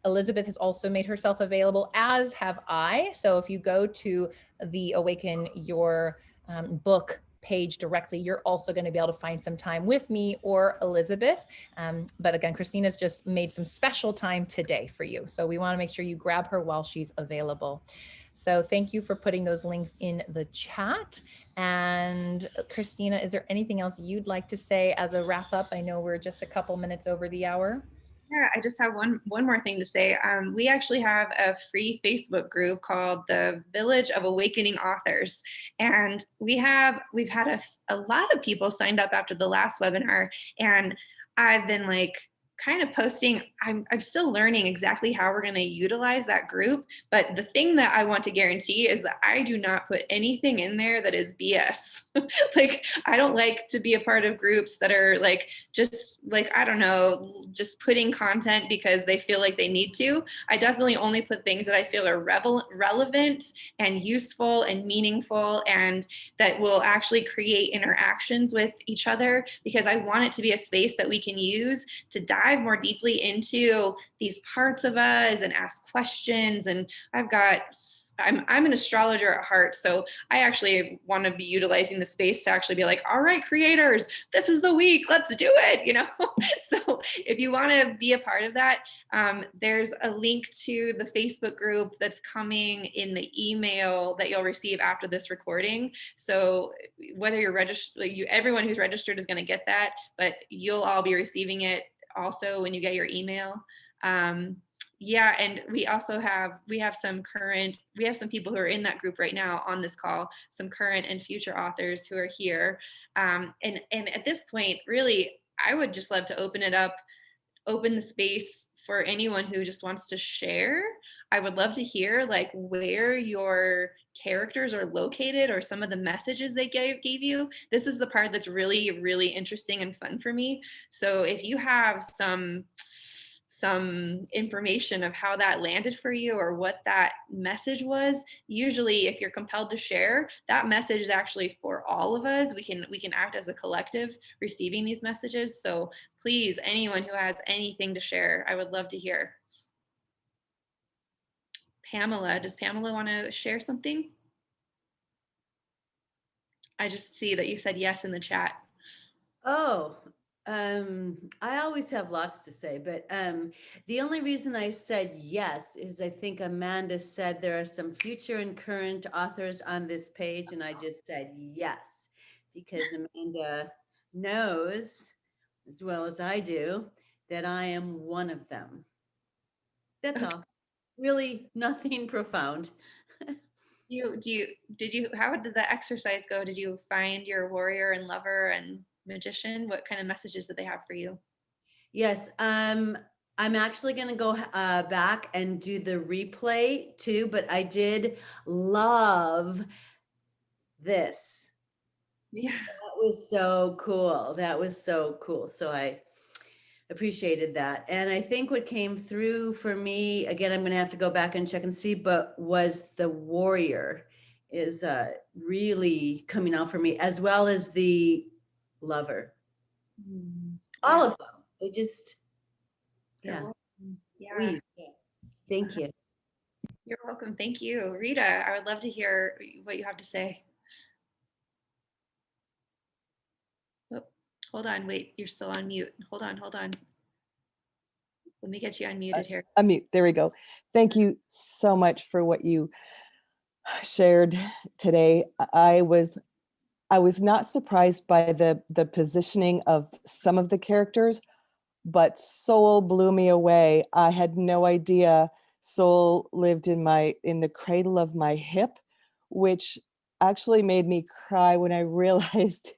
Elizabeth has also made herself available, as have I. So if you go to the Awaken Your book page directly, you're also going to be able to find some time with me or Elizabeth. But again, Christina's just made some special time today for you. So we want to make sure you grab her while she's available. So thank you for putting those links in the chat. And Christina, is there anything else you'd like to say as a wrap up? I know we're just a couple minutes over the hour. Yeah, I just have one more thing to say. We actually have a free Facebook group called the Village of Awakening Authors, and we've had a lot of people signed up after the last webinar, and I've been like kind of posting. I'm still learning exactly how we're going to utilize that group, but the thing that I want to guarantee is that I do not put anything in there that is BS. Like, I don't like to be a part of groups that are like, just like, I don't know, just putting content because they feel like they need to. I definitely only put things that I feel are relevant and useful and meaningful, and that will actually create interactions with each other, because I want it to be a space that we can use to dive more deeply into these parts of us and ask questions. And I'm an astrologer at heart, so I actually want to be utilizing the space to actually be like, all right, creators, this is the week, let's do it, you know? So if you want to be a part of that, there's a link to the Facebook group that's coming in the email that you'll receive after this recording. So whether you're registered, everyone who's registered is going to get that, but you'll all be receiving it also when you get your email. Yeah, and we also have some people who are in that group right now on this call, some current and future authors who are here. And at this point, really, I would just love to open the space for anyone who just wants to share. I would love to hear like where your characters are located or some of the messages they gave you. This is the part that's really, really interesting and fun for me. So if you have some information of how that landed for you or what that message was, usually if you're compelled to share, that message is actually for all of us. We can act as a collective receiving these messages. So please, anyone who has anything to share, I would love to hear. Pamela, does Pamela want to share something? I just see that you said yes in the chat. Oh, I always have lots to say, but the only reason I said yes is I think Amanda said there are some future and current authors on this page, and I just said yes, because Amanda knows as well as I do that I am one of them. That's all. Really nothing profound. How did the exercise go? Did you find your warrior and lover and magician? What kind of messages did they have for you? Yes, I'm actually going to go back and do the replay too, but I did love this. Yeah. That was so cool. That was so cool. So I appreciated that. And I think what came through for me, again, I'm going to have to go back and check and see, but was the warrior is really coming out for me, as well as the lover. All of them. They just, yeah. Yeah. Thank you. You're welcome. Thank you. Rita, I would love to hear what you have to say. Oh, hold on, wait, you're still on mute. Hold on. Let me get you unmuted here. Unmute. There we go. Thank you so much for what you shared today. I was not surprised by the positioning of some of the characters, but Soul blew me away. I had no idea Soul lived in the cradle of my hip, which actually made me cry when I realized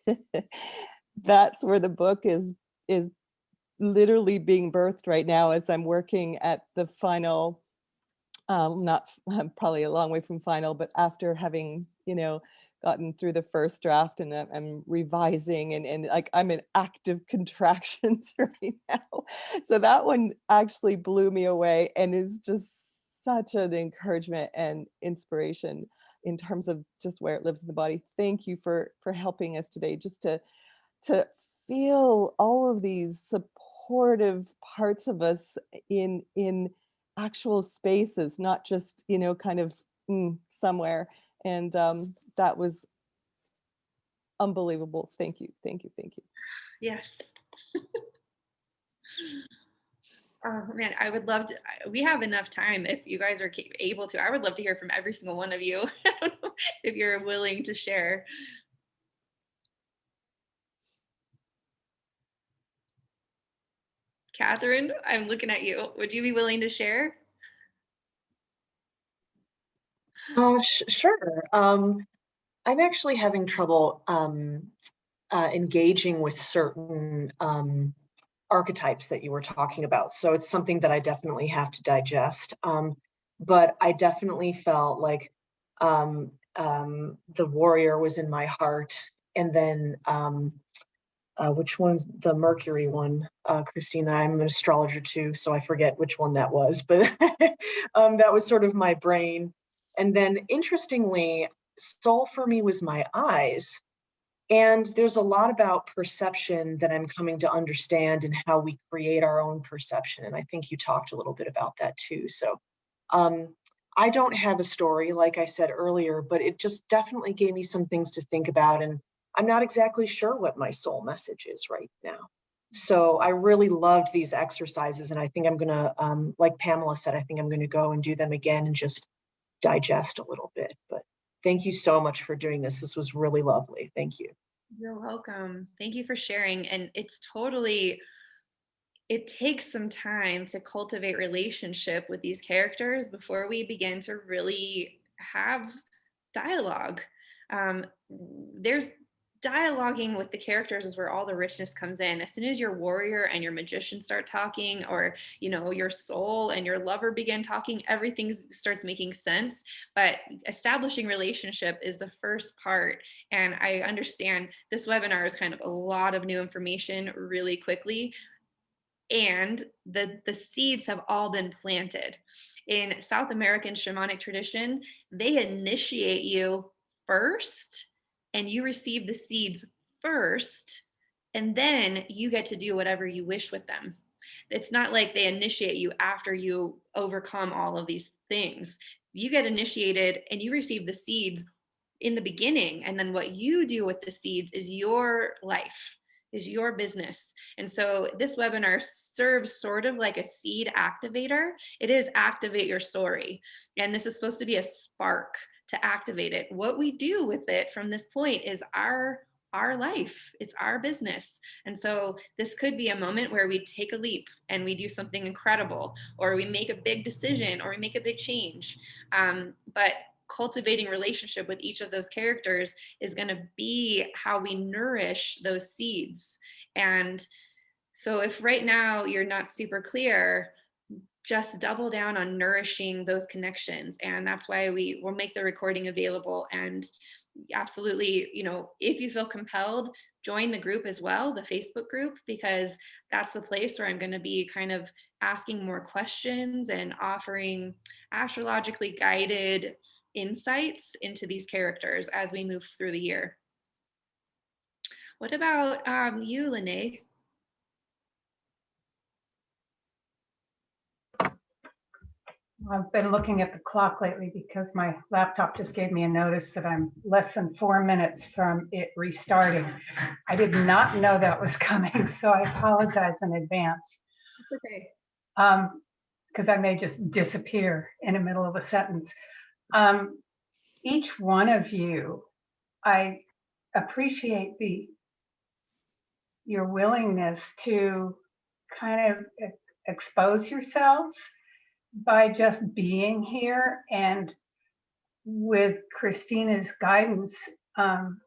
that's where the book is literally being birthed right now as I'm working at the final, not probably a long way from final, but after having, gotten through the first draft, and I'm revising, and like I'm in active contractions right now. So that one actually blew me away and is just such an encouragement and inspiration in terms of just where it lives in the body. Thank you for helping us today, just to feel all of these supportive parts of us in actual spaces, not just kind of somewhere. And that was unbelievable. Thank you. Yes. Oh man, I would love to. We have enough time if you guys are able to. I would love to hear from every single one of you. I don't know if you're willing to share. Catherine, I'm looking at you. Would you be willing to share? Sure. I'm actually having trouble engaging with certain archetypes that you were talking about. So it's something that I definitely have to digest. But I definitely felt like the warrior was in my heart. And then which one's the Mercury one? Christina, I'm an astrologer too, so I forget which one that was, but that was sort of my brain. And then interestingly, soul for me was my eyes. And there's a lot about perception that I'm coming to understand and how we create our own perception. And I think you talked a little bit about that too. So I don't have a story, like I said earlier, but it just definitely gave me some things to think about. And I'm not exactly sure what my soul message is right now. So I really loved these exercises. And I think I'm going to, like Pamela said, I think I'm going to go and do them again and just digest a little bit. But thank you so much for doing this. This was really lovely. Thank you. You're welcome. Thank you for sharing. And it takes some time to cultivate relationship with these characters before we begin to really have dialogue. There's dialoguing with the characters is where all the richness comes in. As soon as your warrior and your magician start talking, or your soul and your lover begin talking, everything starts making sense. But establishing relationship is the first part. And I understand this webinar is kind of a lot of new information really quickly, and the seeds have all been planted. In South American shamanic tradition, they initiate you first, and you receive the seeds first, and then you get to do whatever you wish with them. It's not like they initiate you after you overcome all of these things. You get initiated and you receive the seeds in the beginning, and then what you do with the seeds is your life, is your business. And so this webinar serves sort of like a seed activator. It is activate your story. And this is supposed to be a spark to activate it. What we do with it from this point is our life. It's our business. And so this could be a moment where we take a leap and we do something incredible, or we make a big decision, or we make a big change. But cultivating relationship with each of those characters is going to be how we nourish those seeds. And so if right now you're not super clear, just double down on nourishing those connections. And that's why we will make the recording available. And absolutely, if you feel compelled, join the group as well, the Facebook group, because that's the place where I'm going to be kind of asking more questions and offering astrologically guided insights into these characters as we move through the year. What about you, Lene? I've been looking at the clock lately because my laptop just gave me a notice that I'm less than 4 minutes from it restarting. I did not know that was coming, so I apologize in advance. It's okay. Because I may just disappear in the middle of a sentence. Each one of you, I appreciate your willingness to kind of expose yourselves by just being here. And with Christina's guidance, I'm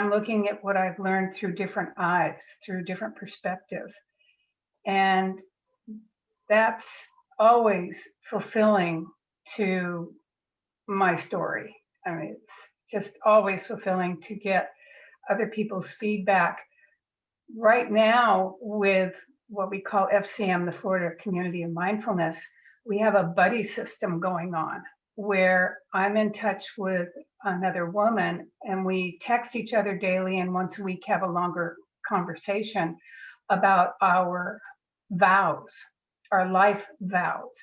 looking at what I've learned through different eyes, through different perspective. And that's always fulfilling to my story. I mean, it's just always fulfilling to get other people's feedback. Right now, with what we call FCM, the Florida Community of Mindfulness, we have a buddy system going on where I'm in touch with another woman and we text each other daily, and once a week have a longer conversation about our vows, our life vows.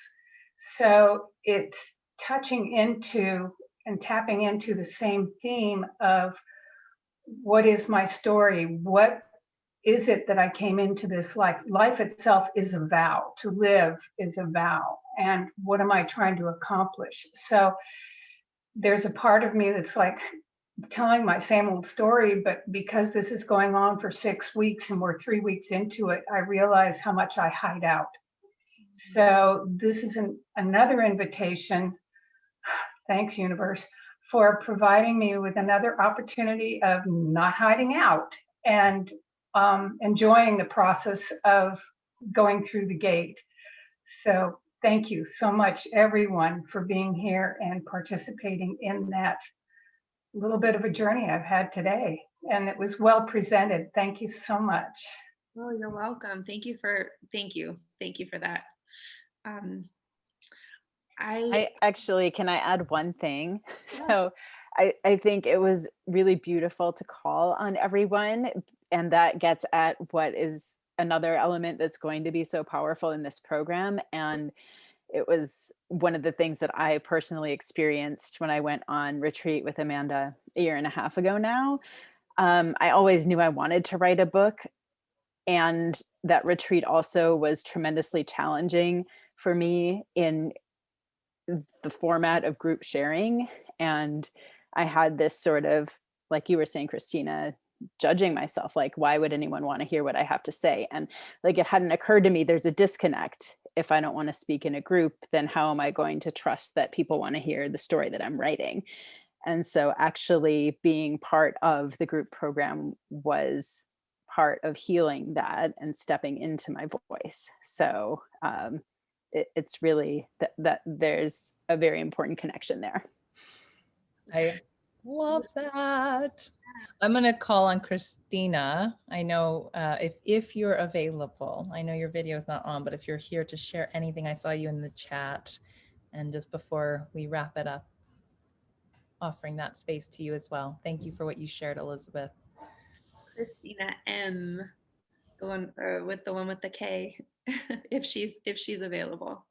So it's touching into and tapping into the same theme of what is my story? What is it that I came into this life? Life itself is a vow. To live is a vow. And what am I trying to accomplish? So there's a part of me that's like telling my same old story, but because this is going on for 6 weeks and we're 3 weeks into it, I realize how much I hide out. So this is another invitation, thanks universe, for providing me with another opportunity of not hiding out and enjoying the process of going through the gate. So thank you so much, everyone, for being here and participating in that little bit of a journey I've had today. And it was well presented. Thank you so much. Oh, you're welcome. Thank you for that. I actually, can I add one thing? Yeah. So I think it was really beautiful to call on everyone. And that gets at what is another element that's going to be so powerful in this program. And it was one of the things that I personally experienced when I went on retreat with Amanda a year and a half ago now. I always knew I wanted to write a book. And that retreat also was tremendously challenging for me in the format of group sharing. And I had this sort of, like you were saying, Christina, judging myself, like, why would anyone want to hear what I have to say? And like, it hadn't occurred to me, there's a disconnect. If I don't want to speak in a group, then how am I going to trust that people want to hear the story that I'm writing? And so actually being part of the group program was part of healing that and stepping into my voice. So it's really that there's a very important connection there. I love that. I'm going to call on Christina. I know if you're available, I know your video is not on, but if you're here to share anything, I saw you in the chat. And just before we wrap it up, offering that space to you as well. Thank you for what you shared, Elizabeth. Christina M, the one with the K, if she's available.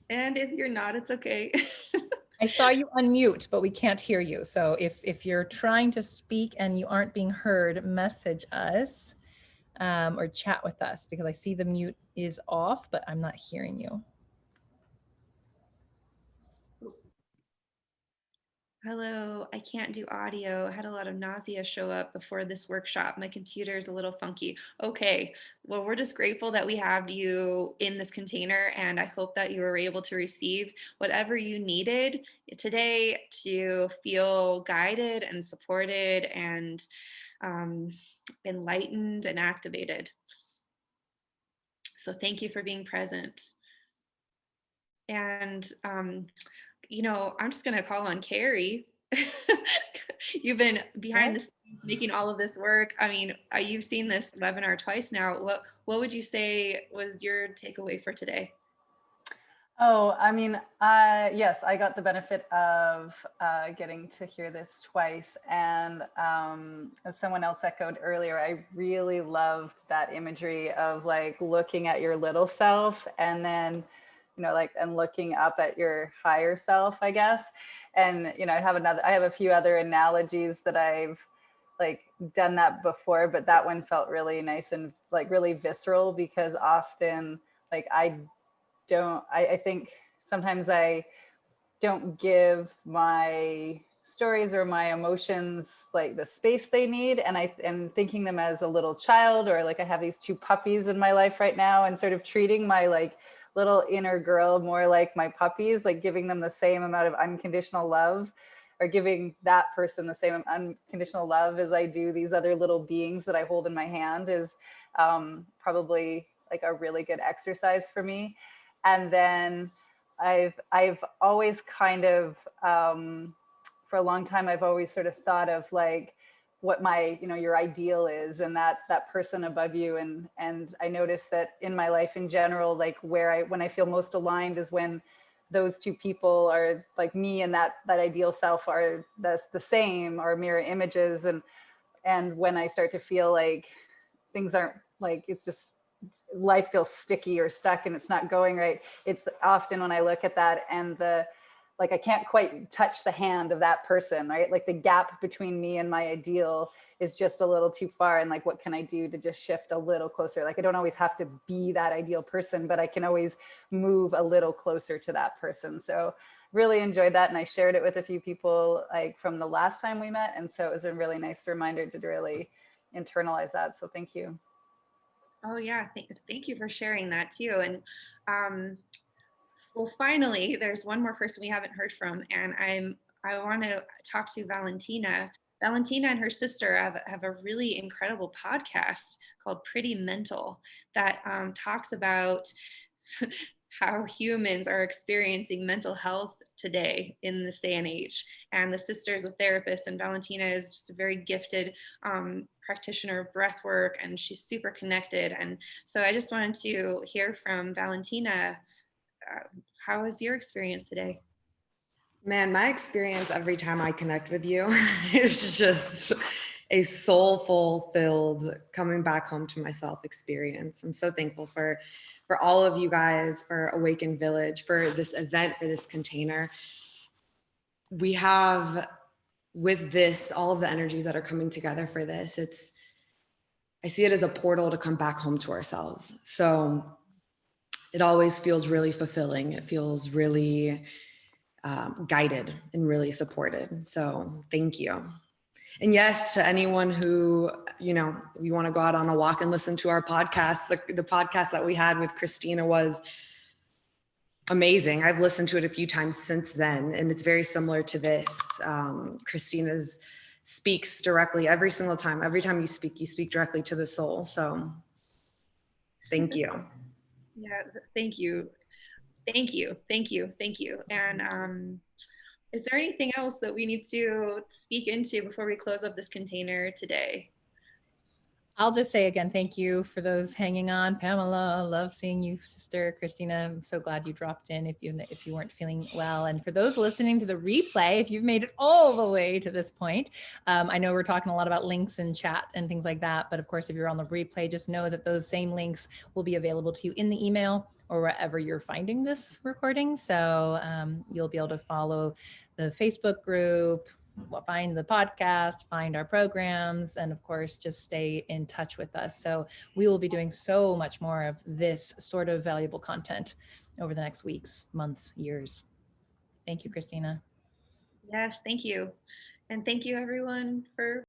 And if you're not, it's okay. I saw you unmute, but we can't hear you. So if you're trying to speak and you aren't being heard, message us or chat with us, because I see the mute is off, but I'm not hearing you. Hello, I can't do audio. I had a lot of nausea show up before this workshop. My computer is a little funky. Okay, well, we're just grateful that we have you in this container, and I hope that you were able to receive whatever you needed today to feel guided and supported and enlightened and activated. So thank you for being present. And you know, I'm just going to call on Carrie. You've been behind the scenes making all of this work. I mean, you've seen this webinar twice now. What would you say was your takeaway for today? Oh, I mean, yes, I got the benefit of getting to hear this twice. And as someone else echoed earlier, I really loved that imagery of like looking at your little self and then, you know, like, and looking up at your higher self, I guess. And, you know, I have a few other analogies that I've like done that before, but that one felt really nice and like really visceral because often like I think sometimes I don't give my stories or my emotions like the space they need. And and thinking them as a little child, or like I have these two puppies in my life right now, and sort of treating my like little inner girl more like my puppies, like giving them the same amount of unconditional love, or giving that person the same unconditional love as I do these other little beings that I hold in my hand is probably like a really good exercise for me. And then I've always kind of for a long time I've always sort of thought of like what my, you know, your ideal is, and that person above you. And I noticed that in my life in general, like when I feel most aligned is when those two people are like me, and that ideal self are the same, or mirror images. And when I start to feel like things aren't like, it's just life feels sticky or stuck and it's not going right, it's often when I look at that and like I can't quite touch the hand of that person, right? Like the gap between me and my ideal is just a little too far, and like what can I do to just shift a little closer? Like I don't always have to be that ideal person, but I can always move a little closer to that person. So really enjoyed that, and I shared it with a few people like from the last time we met, and so it was a really nice reminder to really internalize that. So thank you. Oh yeah, thank you for sharing that too. And well, finally, there's one more person we haven't heard from, and I want to talk to Valentina. Valentina and her sister have a really incredible podcast called Pretty Mental that talks about how humans are experiencing mental health today in this day and age. And the sister is a therapist, and Valentina is just a very gifted practitioner of breath work, and she's super connected. And so I just wanted to hear from Valentina. How was your experience today? Man, my experience every time I connect with you is just a soulful filled coming back home to myself experience. I'm so thankful for all of you guys, for Awaken Village, for this event, for this container. We have with this, all of the energies that are coming together for this, I see it as a portal to come back home to ourselves. So it always feels really fulfilling. It feels really guided and really supported. So thank you. And yes, to anyone who, you know, you want to go out on a walk and listen to our podcast, the podcast that we had with Christina was amazing. I've listened to it a few times since then, and it's very similar to this. Christina's speaks directly every single time. Every time you speak directly to the soul. So thank you. Yeah, thank you. Thank you. Thank you. Thank you. And is there anything else that we need to speak into before we close up this container today? I'll just say again, thank you for those hanging on. Pamela, love seeing you, sister. Christina, I'm so glad you dropped in if you weren't feeling well. And for those listening to the replay, if you've made it all the way to this point, I know we're talking a lot about links in chat and things like that. But of course, if you're on the replay, just know that those same links will be available to you in the email or wherever you're finding this recording. So you'll be able to follow the Facebook group, find the podcast, find our programs, and of course, just stay in touch with us. So we will be doing so much more of this sort of valuable content over the next weeks, months, years. Thank you, Christina. Yes, thank you. And thank you everyone for